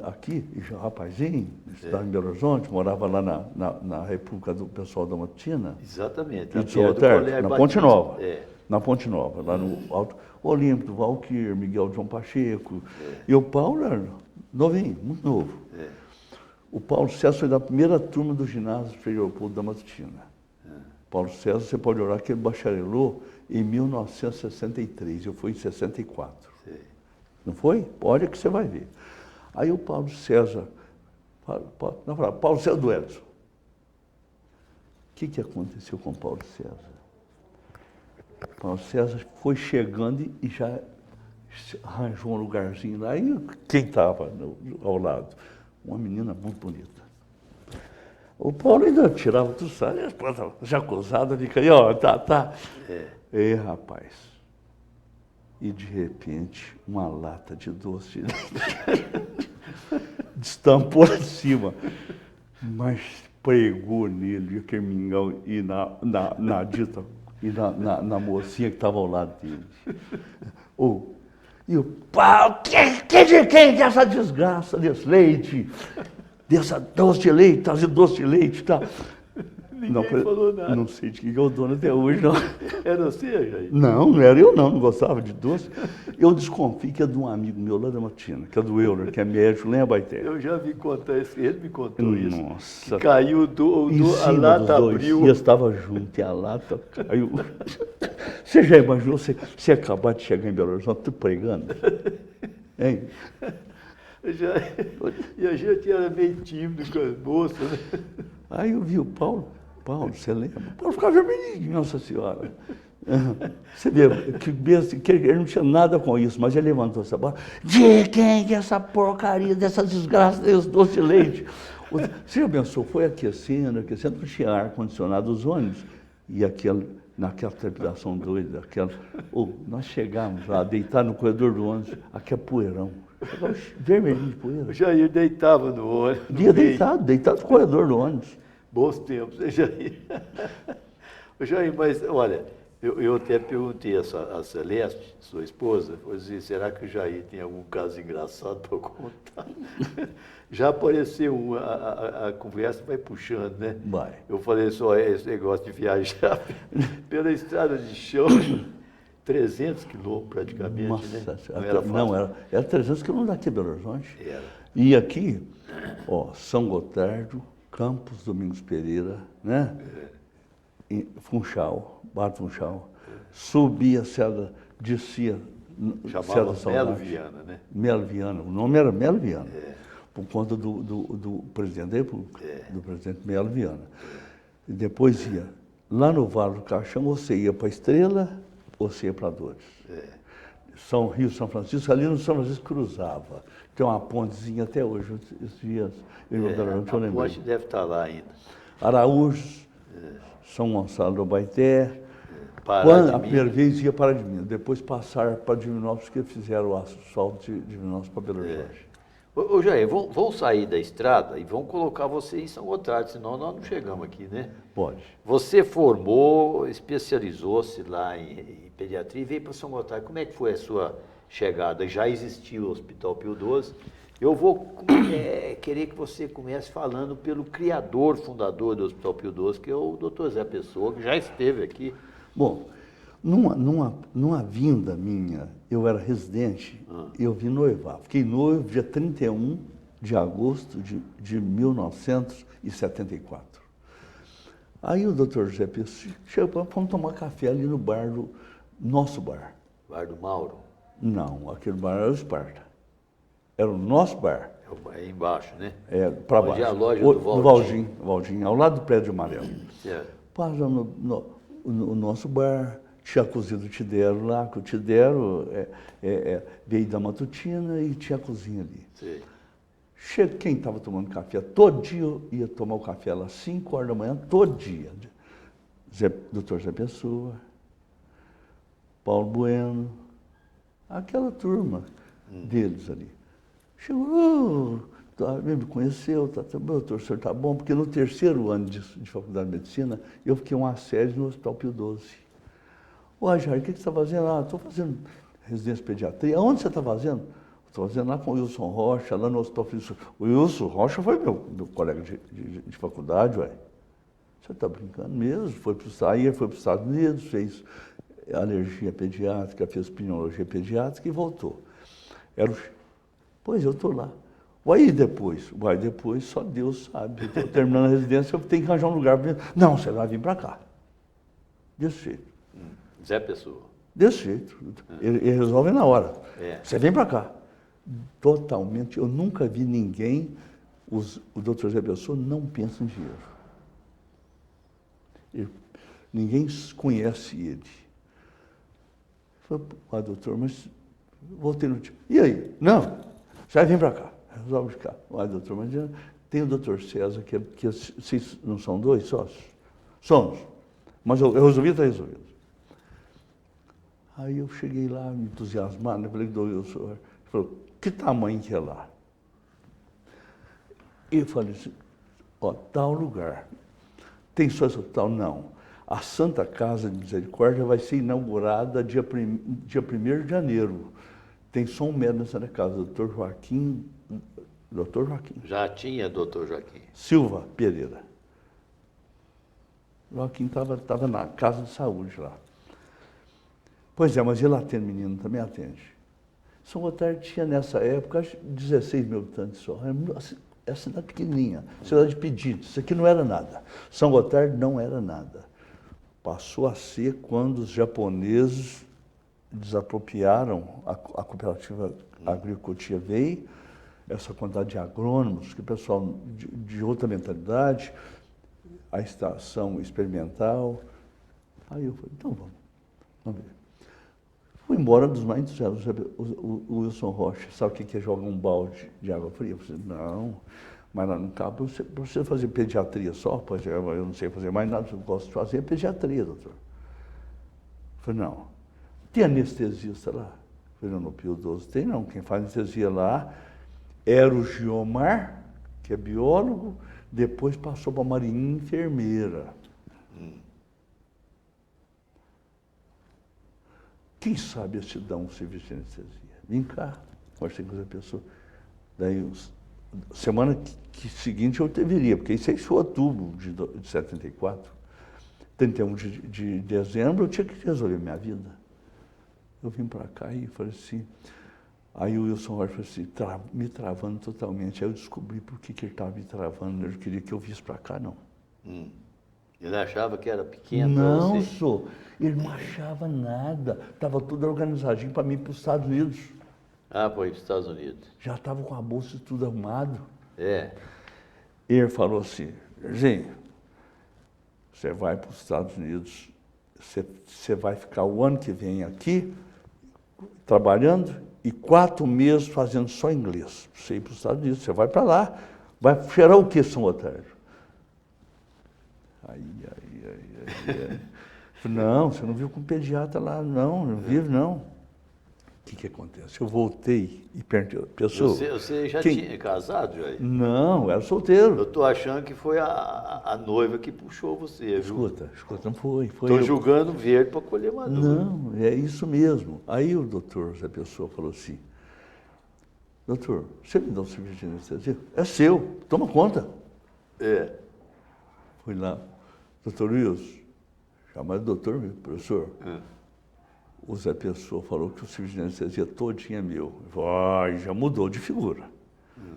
aqui, já rapazinho, estava em Belo Horizonte, morava lá na República do pessoal da Matutina. Exatamente. Na Ponte Nova. Na Ponte Nova, lá no Alto Olímpico, do Valquir, Miguel João Pacheco. E o Paulo era novinho, muito novo. O Paulo César foi da primeira turma do ginásio Frei Leopoldo da Matutina. Paulo César, você pode olhar que ele bacharelou em 1963, eu fui em 64. Sim. Não foi? Olha que você vai ver. Aí o Paulo César, Paulo César do Edson. O que aconteceu com o Paulo César? Paulo César foi chegando e já arranjou um lugarzinho lá. E quem estava ao lado? Uma menina muito bonita. O Paulo ainda tirava tudo, sabe? Já acusada, fica aí, tá. Ei, rapaz. E de repente, uma lata de doce de leite estampou lá em cima. Mas pregou nele, aquele mingau, e na dita, e na mocinha que estava ao lado dele. E o pau, quem é essa desgraça desse leite? Dessa doce de leite, trazer doce de leite e tal. Ninguém falou nada. Não sei de que é o dono até hoje, não. Era você, Jair? Não era eu não gostava de doce. Eu desconfio que é de um amigo meu lá da Matina, que é do Euler, que é médico, lembra, Baité? Eu já vi contar isso, ele me contou isso. Nossa. Que caiu a lata abriu. E eu estava junto, e a lata caiu. Você já imaginou você acabar de chegar em Belo Horizonte, tu pregando? Hein? E a gente era meio tímido com as moças, né? Aí eu vi o Paulo, você lembra? O Paulo ficava vermelhinho, Nossa Senhora. Você vê, que ele não tinha nada com isso, mas ele levantou essa bola. De quem é essa porcaria, dessa desgraça desse doce de leite? Você já pensou, foi aquecendo, não tinha ar-condicionado os ônibus, e naquela trepidação doida, nós chegamos lá, deitar no corredor do ônibus, aquele poeirão, vermelhinho de poeira. O Jair deitava no ônibus. Deitado no corredor do ônibus. Bons tempos, né, Jair? Jair, mas olha, eu até perguntei a Celeste, sua esposa, falei, será que o Jair tem algum caso engraçado para contar? Já apareceu a conversa vai puxando, né? Vai. Eu falei só esse negócio de viajar pela estrada de chão, 300 quilômetros praticamente, Nossa, né? Não era fácil. Era 300 quilômetros daqui de Belo Horizonte. Era. E aqui, São Gotardo, Campos Domingos Pereira, né? Funchal, Barra Funchal, subia a Serra, descia Chamava Melo Viana, né? Melo Viana, o nome era Melo Viana, por conta do presidente da República, do presidente Melo Viana. E depois ia lá no Vale do Caixão, você ia para Estrela, ou você ia para Dores. Rio São Francisco, ali no São Francisco cruzava. Tem uma pontezinha até hoje, esses dias. A ponte deve estar lá ainda. Araújos, São Gonçalo do Baité. A primeira vez ia para Minas, depois passaram para Divinópolis, que fizeram o asfalto de Divinópolis para Belo Horizonte. Ô Jair, vão sair da estrada e vão colocar você em São Gotardo, senão nós não chegamos aqui, né? Pode. Você formou, especializou-se lá em pediatria e veio para São Gotardo. Como é que foi a sua chegada? Já existia o Hospital Pio XII. Eu vou querer que você comece falando pelo criador, fundador do Hospital Pio XII, que é o Dr. Zé Pessoa, que já esteve aqui. Bom, numa vinda minha, eu era residente, eu vim noivar. Fiquei noivo dia 31 de agosto de 1974. Aí o doutor José Pessoa chegou, vamos tomar café ali no bar nosso bar. Bar do Mauro? Não, aquele bar era o Esparta. Era o nosso bar. É embaixo, né? Para baixo. Onde é a loja do Valdim, ao lado do prédio amarelo. Certo. Passa no nosso bar, tinha cozido o Tidero lá, que o Tidero veio da Matutina e tinha a cozinha ali. Sim. Quem estava tomando café, todo dia eu ia tomar o café lá, 5 horas da manhã, todo dia. Doutor Zé Pessoa, Paulo Bueno, aquela turma deles ali. Chegou, me conheceu, doutor, o senhor está bom? Porque no terceiro ano de faculdade de medicina, eu fiquei uma série no Hospital Pio XII. Ô, Jair, o que você está fazendo? Estou fazendo residência de pediatria. Aonde você está fazendo? Estou fazendo lá com o Wilson Rocha, lá no Hospital Pio XII. O Wilson Rocha foi meu colega de faculdade, ué. Você está brincando mesmo? Foi para os Estados Unidos, fez alergia pediátrica, fez pneumologia pediátrica e voltou. Pois eu estou lá. Vai depois, só Deus sabe. Estou terminando a residência, eu tenho que arranjar um lugar para mim. Não, você vai vir para cá. Desse jeito. Zé Pessoa. Desse jeito. Ele resolve na hora. Você vem para cá. Totalmente. Eu nunca vi ninguém, o doutor Zé Pessoa não pensa em dinheiro. Ninguém conhece ele. Eu falei, doutor, mas voltei no time. E aí? Não, você vai vir para cá. Resolve ficar. Doutor, mas tem o doutor César, que vocês não são dois sócios? Somos. Mas eu resolvi, está resolvido. Aí eu cheguei lá, me entusiasmado, falei, doutor, ele falou, que tamanho que é lá? E eu falei assim, ó, tal lugar. Tem só esse hospital? Não. A Santa Casa de Misericórdia vai ser inaugurada dia 1º de janeiro. Tem só um médico na Santa Casa, Dr. Joaquim. Já tinha doutor Joaquim. Silva Pereira. Joaquim estava na casa de saúde lá. Pois é, mas ele atende menino, também atende. São Gotardo tinha nessa época, acho, 16 mil habitantes só. É cidade pequenininha, cidade de pedidos. Isso aqui não era nada. São Gotardo não era nada. Passou a ser quando os japoneses desapropriaram a cooperativa Agricultura veio, essa quantidade de agrônomos, que o pessoal de outra mentalidade, a estação experimental. Aí eu falei, então vamos ver. Fui embora dos mais entusiastas. O Wilson Rocha, sabe o que é jogar um balde de água fria? Eu falei, não, mas lá no campo, você fazer pediatria só? Pois é, eu não sei fazer mais nada, eu gosto de fazer pediatria, doutor. Eu falei, não. Tem anestesista lá? Eu falei, não, no Pio 12 tem não. Quem faz anestesia lá era o Giomar, que é biólogo, depois passou para a Marinha enfermeira. Quem sabe eu te dá um serviço de anestesia? Vem cá, conversei com essa pessoa. Daí, semana seguinte eu deveria, porque isso é em outubro de 74. 31 de dezembro eu tinha que resolver minha vida. Eu vim para cá e falei assim, aí o Wilson Rocha falou assim, me travando totalmente. Aí eu descobri por que ele estava me travando, ele queria que eu visse para cá, não. Ele achava que era pequeno? Não, senhor. Ele não achava nada. Estava tudo organizadinho para mim ir para os Estados Unidos. Ah, foi para os Estados Unidos. Já estava com a bolsa e tudo arrumado. É. Ele falou assim, Jorginho, você vai para os Estados Unidos, você vai ficar o ano que vem aqui, trabalhando, e 4 meses fazendo só inglês. Você ir para os Estados Unidos, você vai para lá, vai cheirar o que, São Gotardo? Aí. Não, você não viu com pediatra lá, não viu, não. O que acontece? Eu voltei e perguntei, pessoal... Você já tinha casado, Jair? Não, eu era solteiro. Eu estou achando que foi a noiva que puxou você, viu? Escuta, não foi. Estou julgando verde para colher maduro. Não, é isso mesmo. Aí o doutor, essa pessoa falou assim, doutor, você me dá um serviço de anestesia? É seu, toma conta. É. Fui lá, doutor Wilson, chamado doutor, professor. O Zé Pessoa falou que o serviço de anestesia todinho é meu. Eu falei, já mudou de figura.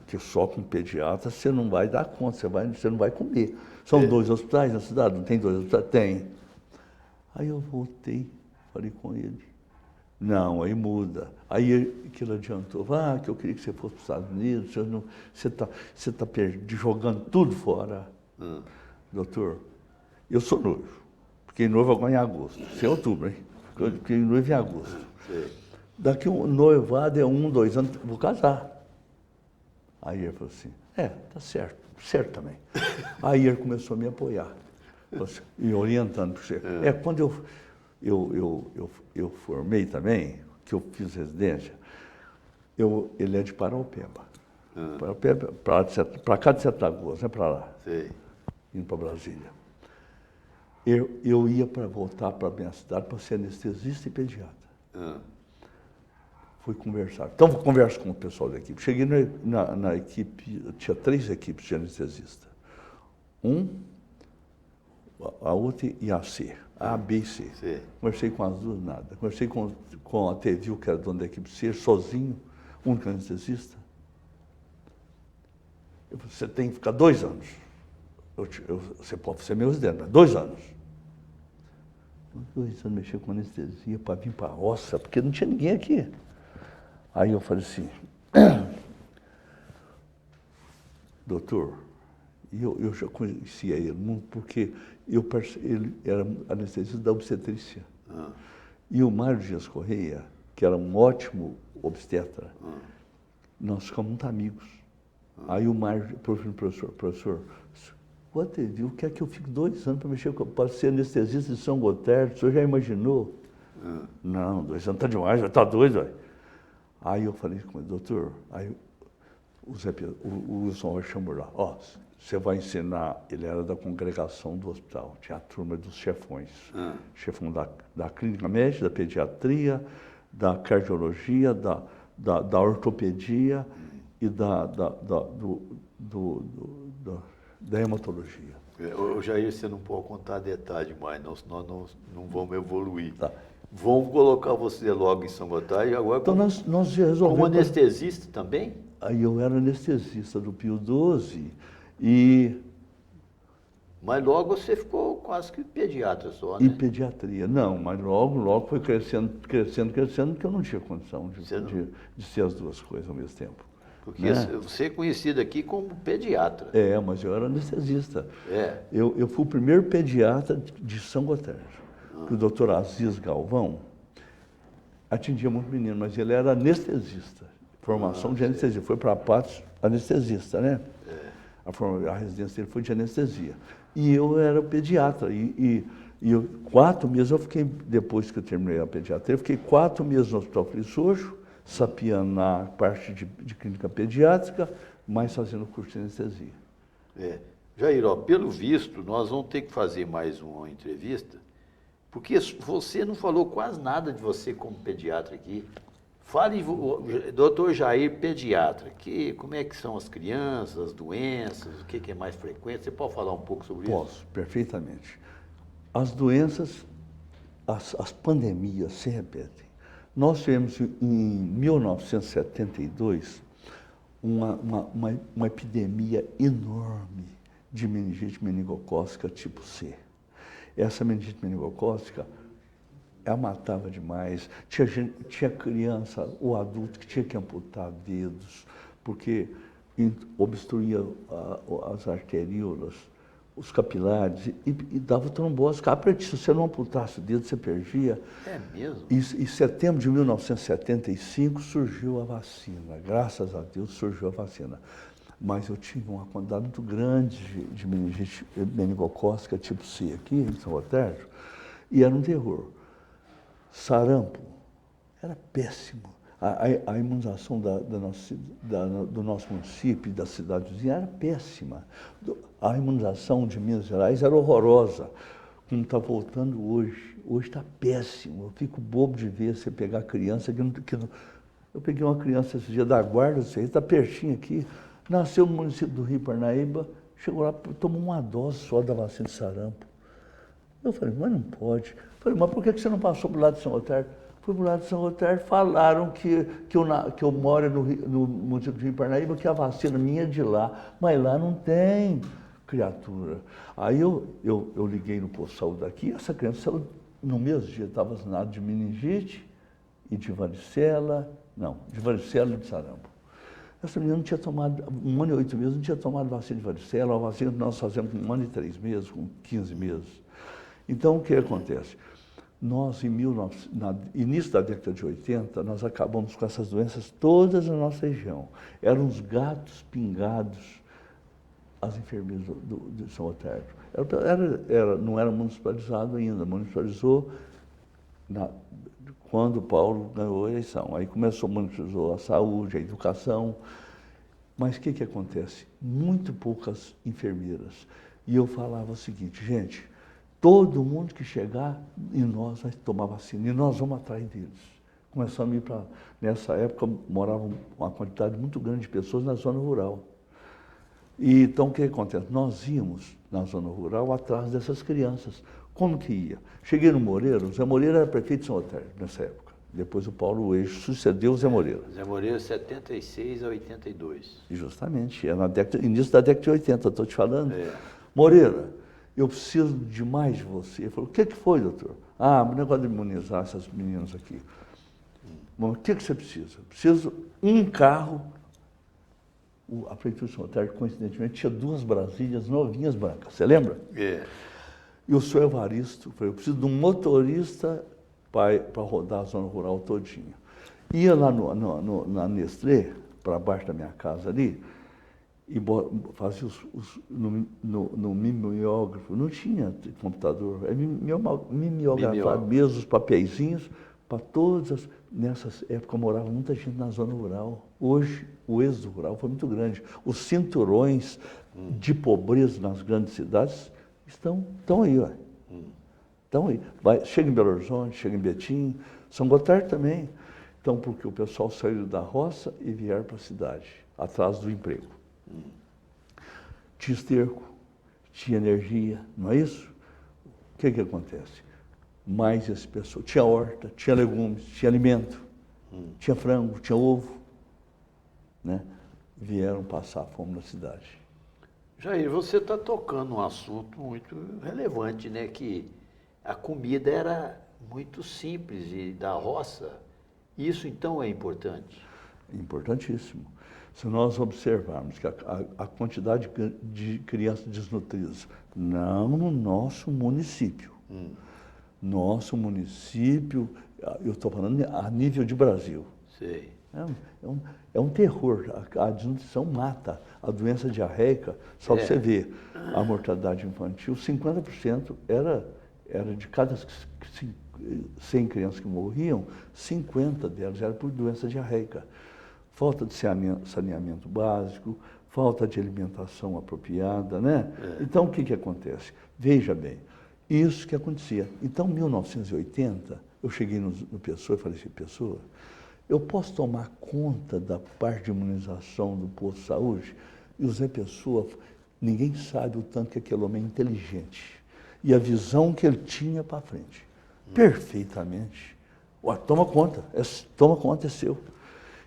Que só com pediatra você não vai dar conta, você não vai comer. São 2 hospitais na cidade, não tem 2 hospitais? Tem. Aí eu voltei, falei com ele. Não, aí muda. Aí aquilo adiantou. Que eu queria que você fosse para os Estados Unidos, você está jogando tudo fora. Doutor, eu sou noivo. Fiquei noivo agora em agosto. Isso é outubro, hein? Fiquei noivo em agosto. Daqui um noivado é 1, 2 anos, vou casar. Aí ele falou assim, tá certo também. Aí ele começou a me apoiar, assim, e orientando para você. Quando eu formei também, que eu fiz residência, ele é de Paraupeba. Paraupeba, para cá de Sete Lagoas, não é para lá. Sei. Indo para Brasília. Eu ia para voltar para a minha cidade para ser anestesista e pediatra. Fui conversar. Então, eu converso com o pessoal da equipe. Cheguei na equipe, tinha 3 equipes de anestesista. A outra e a C. A, B e C. Sim. Conversei com as duas, nada. Conversei com a Tevil, que era dona da equipe C, sozinho, único anestesista. Eu falei, você tem que ficar 2 anos. Você pode ser meu residente, mas 2 anos. 2 anos mexer com anestesia para vir para a roça, porque não tinha ninguém aqui. Aí eu falei assim, doutor, eu já conhecia ele, porque ele era anestesista da obstetrícia. E o Mário Dias Correia, que era um ótimo obstetra, nós ficamos muito amigos. Aí o Mário, professor, o Atevil quer que eu fique 2 anos para mexer para ser anestesista de São Gotardo, o senhor já imaginou? Não, 2 anos está demais, já está doido, velho. Aí eu falei com ele, doutor, aí o Wilson Rocha chamou lá, ó, você vai ensinar, ele era da congregação do hospital, tinha a turma dos chefões, chefão da clínica médica, da pediatria, da cardiologia, da ortopedia e da hematologia. Ô Jair, você não pode contar detalhe mais, nós não vamos evoluir. Tá. Vamos colocar você logo em São Gotardo e agora Então nós resolvemos... como anestesista também? Aí eu era anestesista do Pio XII e... Mas logo você ficou quase que pediatra só, né? E pediatria. Não, mas logo foi crescendo, que eu não tinha condição de ser as duas coisas ao mesmo tempo. Porque né? você é conhecido aqui como pediatra. É, mas eu era anestesista. É. Eu fui o primeiro pediatra de São Gotardo. Que o doutor Aziz Galvão atendia muito menino, mas ele era anestesista. Formação de anestesia. Foi para a Patos anestesista, né? A residência dele foi de anestesia. E eu era pediatra. E 4 meses, eu fiquei, depois que eu terminei a pediatria, eu fiquei 4 meses no Hospital Frisojo, sapiando na parte de clínica pediátrica, mas fazendo curso de anestesia. Jair, ó, pelo visto, nós vamos ter que fazer mais uma entrevista, porque você não falou quase nada de você como pediatra aqui. Fale, doutor Jair, pediatra, como é que são as crianças, as doenças, o que é mais frequente? Você pode falar um pouco sobre isso? Posso, perfeitamente. As doenças, as pandemias se repetem. Nós tivemos, em 1972, uma epidemia enorme de meningite meningocócica tipo C. Essa meningite meningocócica, ela matava demais. Tinha criança ou adulto que tinha que amputar dedos, porque obstruía as arteríolas, os capilares, e dava trombose. Se você não amputasse o dedo, você perdia. É mesmo? E em setembro de 1975 surgiu a vacina. Graças a Deus surgiu a vacina. Mas eu tive uma quantidade muito grande de meningite meningocócica tipo C aqui em São Gotardo, e era um terror. Sarampo era péssimo. A imunização do nosso município e da cidade vizinha era péssima. A imunização de Minas Gerais era horrorosa, como está voltando hoje. Hoje está péssimo. Eu fico bobo de ver você pegar criança que não... Eu peguei uma criança esse dia da Guarda, está pertinho aqui, nasceu no município do Rio Parnaíba, chegou lá, tomou uma dose só da vacina de sarampo. Eu falei, mas não pode. Eu falei, mas por que você não passou para o lado de São Gotardo? Fui para o lado de São Gotardo, falaram que eu moro no município do Rio Parnaíba, que a vacina minha é de lá, mas lá não tem, criatura. Aí eu liguei no posto de saúde daqui, essa criança, no mesmo dia, estava vacinada de meningite e de varicela, de varicela e de sarampo. Essa menina não tinha tomado, 1 ano e 8 meses, não tinha tomado vacina de varicela, uma vacina que nós fazemos com 1 ano e 3 meses, com 15 meses. Então, o que acontece? Nós, no início da década de 80, nós acabamos com essas doenças todas na nossa região. Eram os gatos pingados, as enfermeiras de São Gotardo. Não era municipalizado ainda, municipalizou quando o Paulo ganhou a eleição. Aí municipalizou a saúde, a educação. Mas o que acontece? Muito poucas enfermeiras. E eu falava o seguinte, gente, todo mundo que chegar em nós vai tomar vacina, e nós vamos atrás deles. Começamos a ir para... Nessa época, moravam uma quantidade muito grande de pessoas na zona rural. E então, o que acontece? Nós íamos na zona rural atrás dessas crianças. Como que ia? Cheguei no Moreira, o Zé Moreira era prefeito de São Gotardo nessa época. Depois o Paulo Eixo sucedeu o Zé Moreira. Zé Moreira, 76 a 82. E justamente, é início da década de 80, estou te falando. Moreira, eu preciso demais de você. Ele falou, o que foi, doutor? O negócio de imunizar essas meninas aqui. Mas o que você precisa? Preciso um carro. A prefeitura de São Gotardo, coincidentemente, tinha 2 Brasílias novinhas brancas. Você lembra? E o senhor Evaristo falou, eu preciso de um motorista para rodar a zona rural todinha. Ia lá na Nestlé, para baixo da minha casa ali, e fazia no mimeógrafo. Não tinha computador, mimeografava mesmo os papeizinhos, para todas nessas épocas morava muita gente na zona rural. Hoje, o êxodo rural foi muito grande. Os cinturões de pobreza nas grandes cidades estão aí, ó. Estão aí. Chega em Belo Horizonte, chega em Betim, São Gotardo também. Então, porque o pessoal saiu da roça e vieram para a cidade, atrás do emprego. Tinha esterco, tinha energia, não é isso? O que acontece? Mais esse pessoal. Tinha horta, tinha legumes, tinha alimento, tinha frango, tinha ovo, né? Vieram passar fome na cidade. Jair, você está tocando um assunto muito relevante, né? Que a comida era muito simples e da roça. Isso, então, é importante? Importantíssimo. Se nós observarmos que a quantidade de crianças desnutridas, não no nosso município, nosso município, eu estou falando a nível de Brasil. Sei. É um terror. A desnutrição mata. A doença diarreica, só para você ver, a mortalidade infantil, 50% era de cada 100 crianças que morriam, 50 delas eram por doença diarreica. Falta de saneamento básico, falta de alimentação apropriada, né? Então, o que acontece? Veja bem, isso que acontecia. Então, em 1980, eu cheguei no Pessoa e falei assim, Pessoa, eu posso tomar conta da parte de imunização do posto de saúde? E o Zé Pessoa, ninguém sabe o tanto que aquele homem é inteligente. E a visão que ele tinha para frente. Perfeitamente. Ué, toma conta, é seu.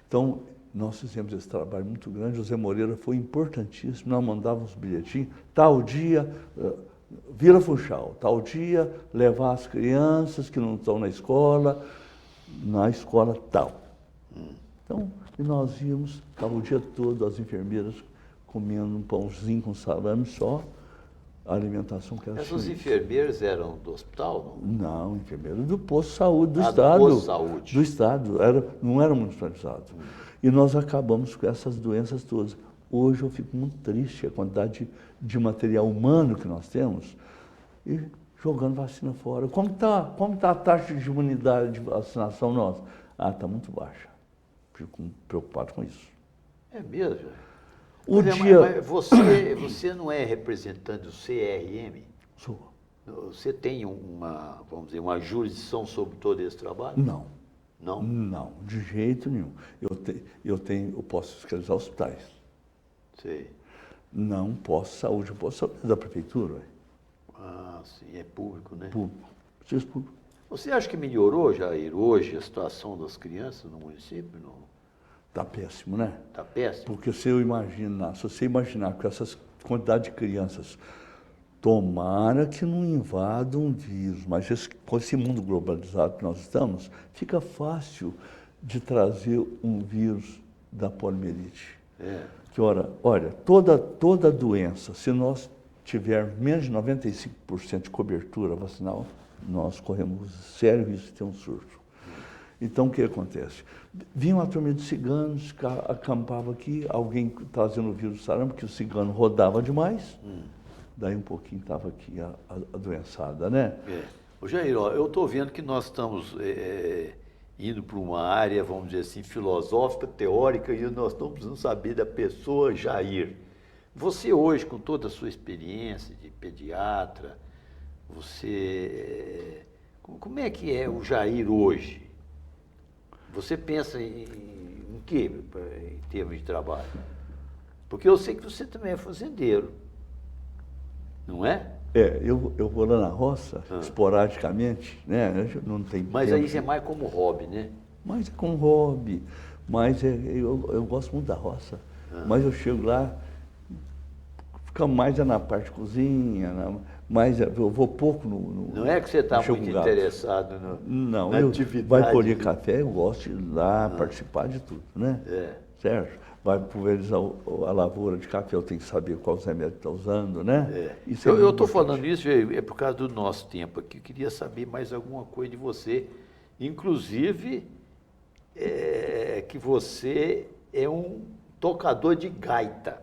Então, nós fizemos esse trabalho muito grande, o Zé Moreira foi importantíssimo, nós mandávamos bilhetinhos, tal dia, Vila Funchal, tal dia, levar as crianças que não estão na escola tal. Então, e nós íamos, estava o dia todo, as enfermeiras comendo um pãozinho com salame só, a alimentação que era Essas enfermeiras eram do hospital? Não, enfermeiras do posto de saúde do Estado. Do posto de saúde. Do Estado, não era municipalizado. E nós acabamos com essas doenças todas. Hoje eu fico muito triste a quantidade de material humano que nós temos e jogando vacina fora. Como tá a taxa de imunidade de vacinação nossa? Está muito baixa. Fico preocupado com isso. É mesmo? Mas você não é representante do CRM? Sou. Você tem vamos dizer, uma jurisdição sobre todo esse trabalho? Não. Não? Não, de jeito nenhum. Eu posso fiscalizar hospitais. Sei. Não posso saúde, eu posso saúde da prefeitura. Ah, sim, é público, né? Público. Serviço público. Você acha que melhorou, Jair, hoje a situação das crianças no município? Está péssimo, né? Está péssimo? Porque se você imaginar que essas quantidade de crianças, tomara que não invadam um vírus, mas com esse mundo globalizado que nós estamos, fica fácil de trazer um vírus da poliomielite. Que, olha, toda doença, se nós tivermos menos de 95% de cobertura vacinal, nós corremos sério risco de ter um surto. Então, o que acontece? Vinha uma turma de ciganos, acampava aqui, alguém trazendo o vírus do sarampo, porque o cigano rodava demais, daí um pouquinho estava aqui a doençada, né? Ô Jair, eu estou vendo que nós estamos indo para uma área, vamos dizer assim, filosófica, teórica, e nós estamos precisando saber da pessoa Jair. Você hoje, com toda a sua experiência de pediatra, como é que é o Jair hoje? Você pensa em quê, em termos de trabalho? Porque eu sei que você também é fazendeiro, não é? Eu vou lá na roça, esporadicamente, né? Não tem Mas tempo. aí é mais como hobby, né? Mas é como hobby, mas eu gosto muito da roça. Mas eu chego lá, fica mais na parte de cozinha, eu vou pouco no... Não é que você está muito interessado na atividade. Vai colher café, eu gosto de ir lá participar de tudo, né? Certo? Vai pulverizar a lavoura de café, eu tenho que saber quais remédios está usando, né? Eu estou falando isso, é por causa do nosso tempo aqui. Eu queria saber mais alguma coisa de você, inclusive que você é um tocador de gaita.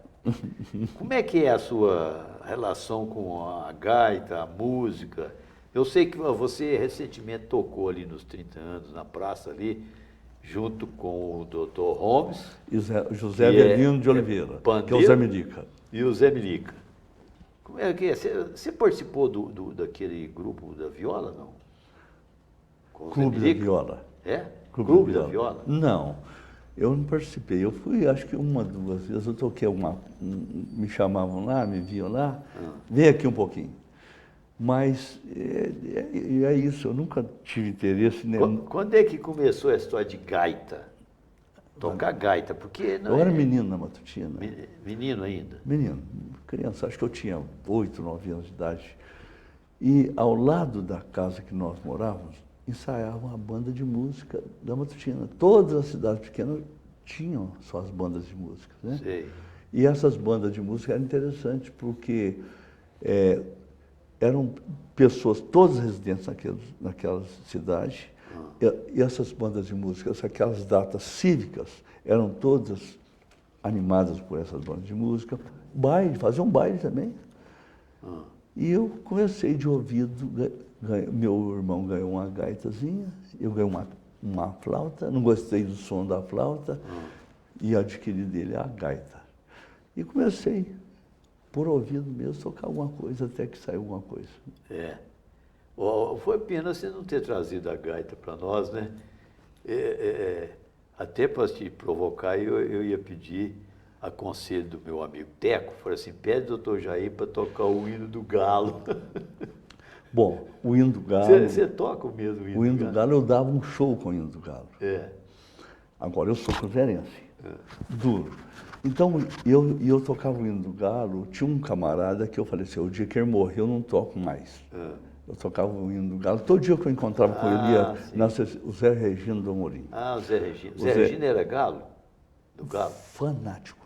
Como é que é a sua relação com a gaita, a música? Eu sei que você recentemente tocou ali nos 30 anos, na praça ali, junto com o Dr. Holmes. E José Avelino de Oliveira, que é o Zé Milica. E o Zé Milica. Como é que é? Você participou daquele grupo da viola, não? Com Clube da Viola. É? Clube da Viola? Não, eu não participei. Eu fui, acho que uma, 2 vezes, eu toquei me chamavam lá, me viam lá, vem aqui um pouquinho. Mas é isso, eu nunca tive interesse. Né? Quando é que começou a história de gaita? Tocar gaita, porque... Eu era menino na Matutina. Menino ainda? Menino, criança, acho que eu tinha 8, 9 anos de idade. E ao lado da casa que nós morávamos, ensaiava uma banda de música da Matutina. Todas as cidades pequenas tinham suas bandas de música, né? Sei. E essas bandas de música eram interessantes porque eram pessoas, todas residentes naquela cidade, e essas bandas de música, aquelas datas cívicas, eram todas animadas por essas bandas de música. Baile, faziam baile também. E eu comecei de ouvido, meu irmão ganhou uma gaitazinha, eu ganhei uma flauta, não gostei do som da flauta, e adquiri dele a gaita. E comecei, por ouvido mesmo, tocar alguma coisa, até que saiu alguma coisa. Foi pena você não ter trazido a gaita para nós, né? Até para te provocar, eu ia pedir a conselho do meu amigo Teco, falei assim, pede o Dr. Jair para tocar o hino do Galo. Bom, o hino do Galo... Você toca o mesmo hino do Galo? O hino do Galo, eu dava um show com o hino do Galo. Agora, eu sou cruzeirense, duro. Então, eu tocava o hino do Galo, tinha um camarada que eu falei assim, o dia que ele morreu, eu não toco mais. Eu tocava o hino do Galo, todo dia que eu encontrava com ele, o Zé Regino do Amorim. O Zé Regino. O Zé Regino era galo? Do Galo? Fanático.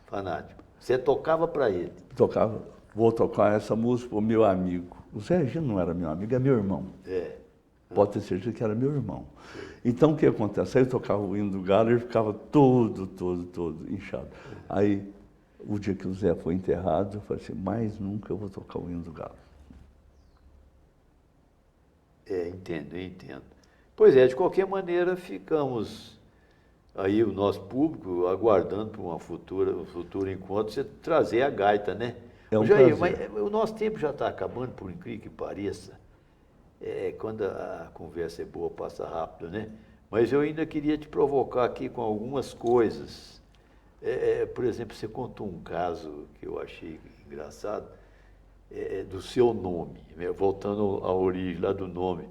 Você tocava para ele? Tocava. Vou tocar essa música para o meu amigo. O Zé Regino não era meu amigo, é meu irmão. Pode ter certeza que era meu irmão. Então, o que acontece? Aí eu tocava o hino do Galo e ele ficava todo inchado. Aí, o dia que o Zé foi enterrado, eu falei assim, mais nunca eu vou tocar o hino do Galo. Entendo. Pois é, de qualquer maneira, ficamos aí, o nosso público, aguardando por um futuro encontro, você trazer a gaita, né? É um Jair, prazer. mas o nosso tempo já está acabando, por incrível que pareça. Quando a conversa é boa, passa rápido, né? Mas eu ainda queria te provocar aqui com algumas coisas. Por exemplo, você contou um caso que eu achei engraçado, do seu nome, voltando à origem lá do nome,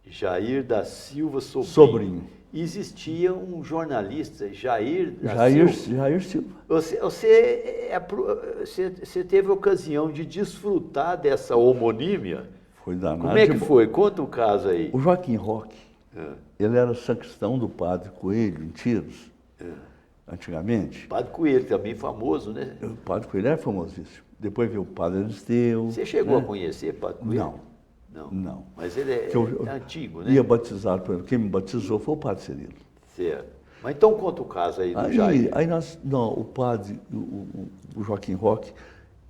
Jair da Silva Sobrinho. Existia um jornalista, Jair Silva. Você teve a ocasião de desfrutar dessa homonímia? Foi danado. Como é que foi? Conta o caso aí. O Joaquim Roque, ele era sacristão do Padre Coelho, em Tiros, antigamente. Padre Coelho, também famoso, né? O Padre Coelho era famosíssimo. Depois veio o Padre Aristeu. Você chegou a conhecer Padre Coelho? Não. Mas ele é antigo, né? Ia batizar, quem me batizou foi o Padre Cirilo. Certo. Mas então conta o caso aí do Jair. O padre, o Joaquim Roque,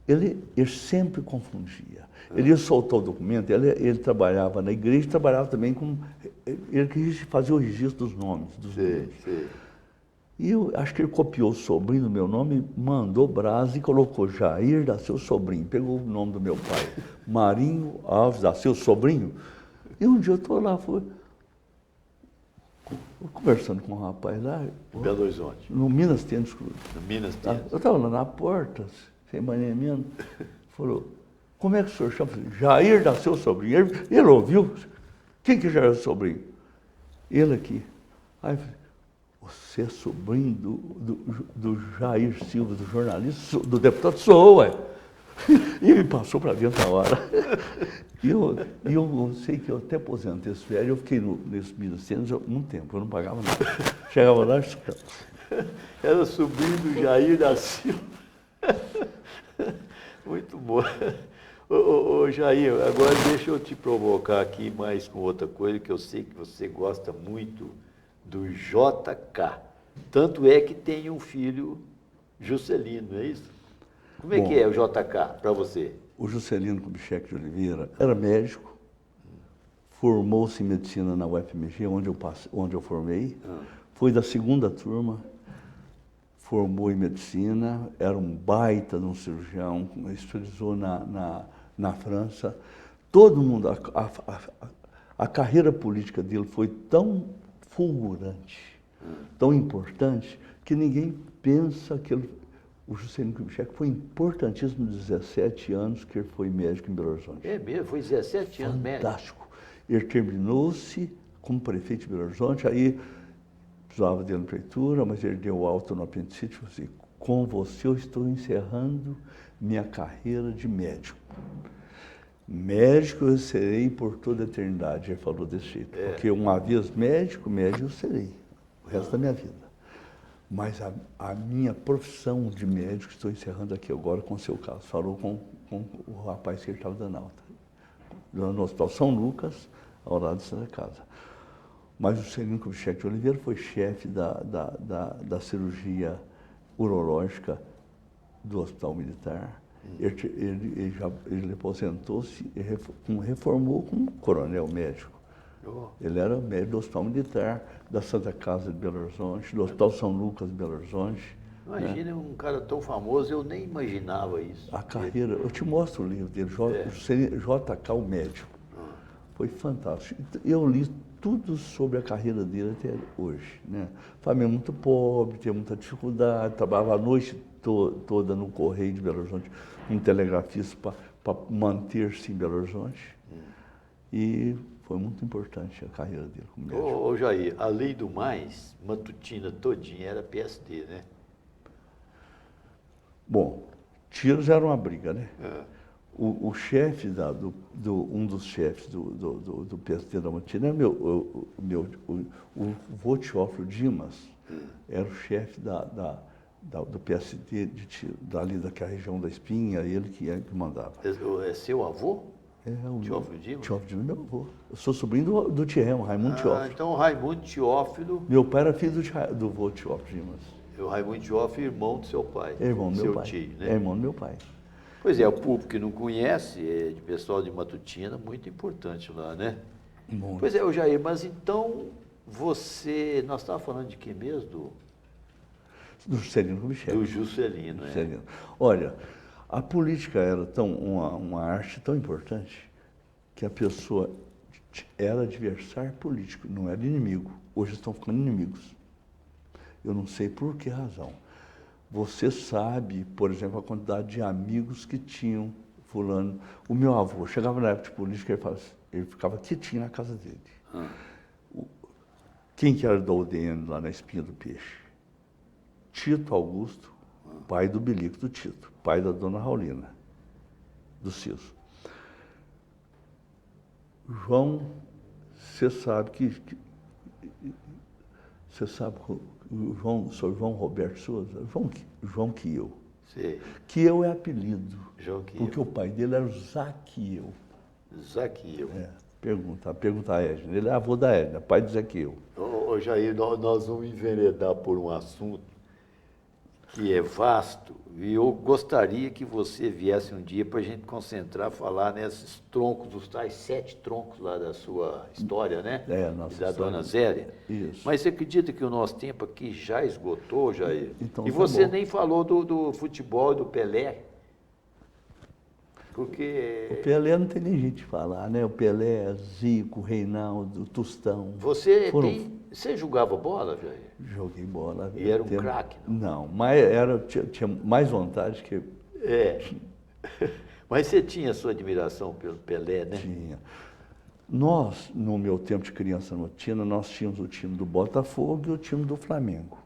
ele sempre confundia. Ele soltou o documento, ele trabalhava na igreja, trabalhava também com... Ele queria fazer o registro dos nomes. E eu acho que ele copiou o sobrinho do meu nome, mandou brasa e colocou Jair da Seu Sobrinho. Pegou o nome do meu pai, Marinho Alves da Seu Sobrinho. E um dia eu estou lá, conversando com um rapaz lá. Belo Horizonte. No Minas Tênis Cruz. No Minas Tênis. Eu estava lá na porta, sem manemento. Falou, como é que o senhor chama? Jair da Seu Sobrinho. Ele ouviu. Quem que é Jair da Seu Sobrinho? Ele aqui. Aí eu falei, você é sobrinho do Jair Silva, do jornalista, do deputado? Sou, ué. E me passou para dentro na hora. E eu sei que eu até aposentei esse férias, eu fiquei nesse Minas Tênis um tempo, eu não pagava nada. Chegava lá e... Era sobrinho do Jair da Silva. Muito bom. Ô Jair, agora deixa eu te provocar aqui mais com outra coisa, que eu sei que você gosta muito do JK. Tanto é que tem um filho, Juscelino, não é isso? Como é que é o JK para você? O Juscelino Kubitschek de Oliveira era médico, formou-se em medicina na UFMG, onde eu formei, foi da segunda turma, formou em medicina, era um baita de um cirurgião, especializou na França. Todo mundo, a carreira política dele foi tão fulgurante, tão importante, que ninguém pensa que o Juscelino Kubitschek foi importantíssimo nos 17 anos que ele foi médico em Belo Horizonte. É mesmo, foi 17 anos médico. Fantástico. Ele terminou-se como prefeito de Belo Horizonte, aí precisava dele na prefeitura, mas ele deu alta no apendicite e falou assim, com você eu estou encerrando minha carreira de médico. Médico eu serei por toda a eternidade, ele falou desse jeito. Porque uma vez médico eu serei, o resto da minha vida. Mas a minha profissão de médico, estou encerrando aqui agora com o seu caso. Falou com o rapaz que ele estava dando alta. No Hospital São Lucas, ao lado de Santa Casa. Mas o Juscelino Kubitschek de Oliveira foi chefe da cirurgia urológica do Hospital Militar. Ele aposentou-se e reformou como coronel médico. Ele era médico do Hospital Militar, da Santa Casa de Belo Horizonte, do Hospital São Lucas de Belo Horizonte. Imagina, um cara tão famoso, eu nem imaginava isso. A carreira, eu te mostro o livro dele, JK, o médico. Foi fantástico. Eu li tudo sobre a carreira dele até hoje, né? Família muito pobre, tinha muita dificuldade, trabalhava a noite toda no Correio de Belo Horizonte, um telegrafista para manter-se em Belo Horizonte. E foi muito importante a carreira dele como médico. Ô Jair, além do mais, Matutina todinha era PSD, né? Bom, tiros era uma briga, né? O chefe, um dos chefes do PSD da Matutina, o vô Teófilo Dimas, era o chefe do PSD dali daquela região da Espinha, ele que mandava. É seu avô? O Teófilo Dimas? Teófilo Dimas é meu avô. Eu sou sobrinho do Thierry, Raimundo Teófilo. Então Raimundo Teófilo... Meu pai era filho do vô Teófilo Dimas. O Raimundo Teófilo, irmão do seu pai. É irmão do meu pai. Tio, né? É irmão do meu pai. Pois é, o público que não conhece, de pessoal de Matutina, muito importante lá, né? Muito. Pois é, Jair, mas então você... Nós estávamos falando de quem mesmo? Do Juscelino Kubitschek. Do Juscelino, Juscelino. Olha, a política era uma arte tão importante que a pessoa era adversário político, não era inimigo. Hoje estão ficando inimigos. Eu não sei por que razão. Você sabe, por exemplo, a quantidade de amigos que tinham fulano. O meu avô chegava na época de política, ele ficava quietinho na casa dele. Quem que era do UDN lá na Espinha do Peixe? Tito Augusto, pai do Bilico do Tito, pai da dona Raulina, do Ciso. João, você sabe você sabe o João Roberto Souza, João Quiel. Sei. Quiel é apelido, João Quiel. porque o pai dele era o Zaquiel. Zaquiel. Pergunta a Edna. Ele é avô da Edna, pai de Zaquiel. Ô Jair, nós vamos enveredar por um assunto que é vasto, e eu gostaria que você viesse um dia para a gente concentrar, falar nesses troncos, os tais 7 troncos lá da sua história, né? Nossa da história. Dona Zélia. Isso. Mas você acredita que o nosso tempo aqui já esgotou, Jair? Então, e tá você bom. nem falou do futebol, do Pelé. Porque... O Pelé não tem nem jeito de falar, né? O Pelé, Zico, Reinaldo, Tostão. Você jogava bola, Jair? Joguei bola. E era um craque, não? Não, mas tinha mais vontade que... Mas você tinha sua admiração pelo Pelé, né? Tinha. Nós, no meu tempo de criança notina, nós tínhamos o time do Botafogo e o time do Flamengo.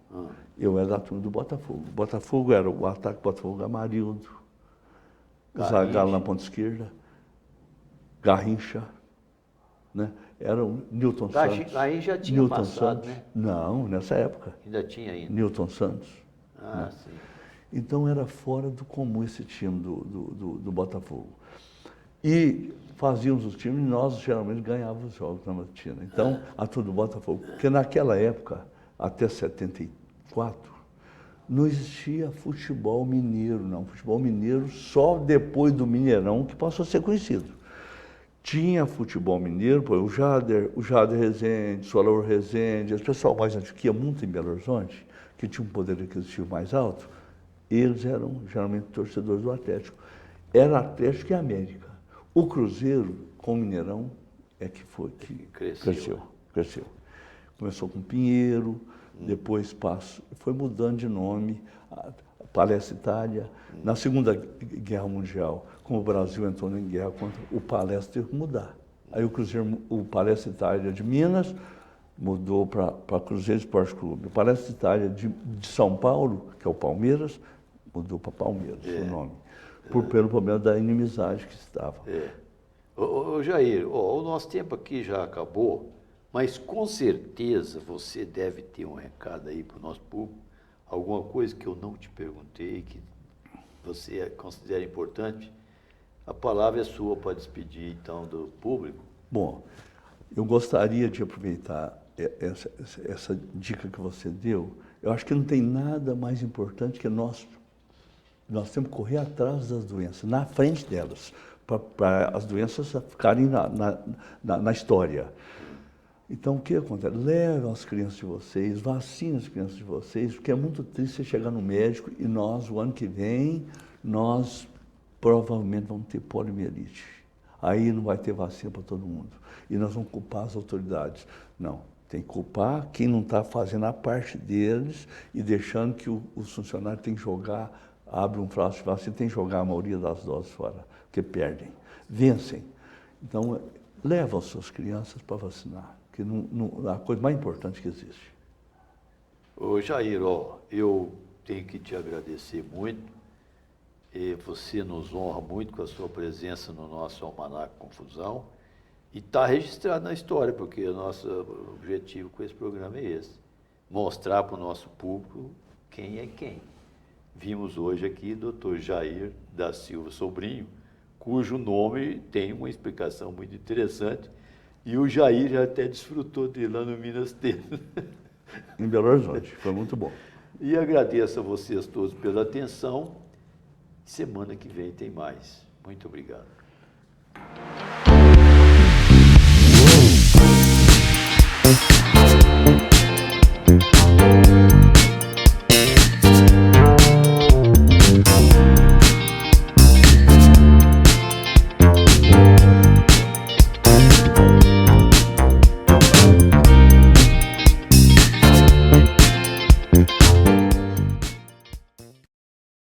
Eu era da turma do Botafogo. O Botafogo era o ataque Botafogo Amarildo, Zagallo na ponta esquerda, Garrincha, né? Era o Newton Santos. Aí já tinha Newton passado, Santos. né? Não, nessa época. Ainda tinha ainda. Newton Santos. Sim. Então era fora do comum esse time do Botafogo. E fazíamos os times e nós geralmente ganhávamos os jogos na Matutina. Então, a turma do Botafogo, porque naquela época, até 74, não existia futebol mineiro, não. Futebol mineiro só depois do Mineirão que passou a ser conhecido. Tinha futebol mineiro, pô, o Jader Rezende, Solar Rezende, esse pessoal mais antigo que ia muito em Belo Horizonte, que tinha um poder aquisitivo mais alto, eles eram geralmente torcedores do Atlético. Era Atlético e América. O Cruzeiro, com o Mineirão, é que foi que cresceu. Começou com Pinheiro, depois foi mudando de nome, Palestra Itália. Na Segunda Guerra Mundial, como o Brasil entrou em guerra contra o Palestra, teve que mudar. Aí o Palestra Itália de Minas mudou para Cruzeiro Esporte Clube. O Palestra Itália de São Paulo, que é o Palmeiras, mudou para Palmeiras, o nome. Pelo problema da inimizade que estava. Ô Jair, o nosso tempo aqui já acabou, mas com certeza você deve ter um recado aí para o nosso público, alguma coisa que eu não te perguntei, que você considera importante. A palavra é sua para despedir, então, do público. Bom, eu gostaria de aproveitar essa dica que você deu. Eu acho que não tem nada mais importante que nós temos que correr atrás das doenças, na frente delas, para as doenças ficarem na história. Então, o que acontece? Levem as crianças de vocês, vacinem as crianças de vocês, porque é muito triste você chegar no médico e nós, o ano que vem, nós provavelmente vamos ter poliomielite. Aí não vai ter vacina para todo mundo. E nós vamos culpar as autoridades. Não, tem que culpar quem não está fazendo a parte deles e deixando que os funcionários têm que jogar, abre um frasco de vacina, tem que jogar a maioria das doses fora, porque perdem. Vencem. Então, leva as suas crianças para vacinar, que é a coisa mais importante que existe. Ô Jair, eu tenho que te agradecer muito. E você nos honra muito com a sua presença no nosso Almanac Confusão. E está registrado na história, porque o nosso objetivo com esse programa é esse. Mostrar para o nosso público quem é quem. Vimos hoje aqui o Dr. Jair da Silva Sobrinho, cujo nome tem uma explicação muito interessante. E o Jair já até desfrutou dele lá no Minas Tênis. Em Belo Horizonte, foi muito bom. E agradeço a vocês todos pela atenção. Semana que vem tem mais. Muito obrigado.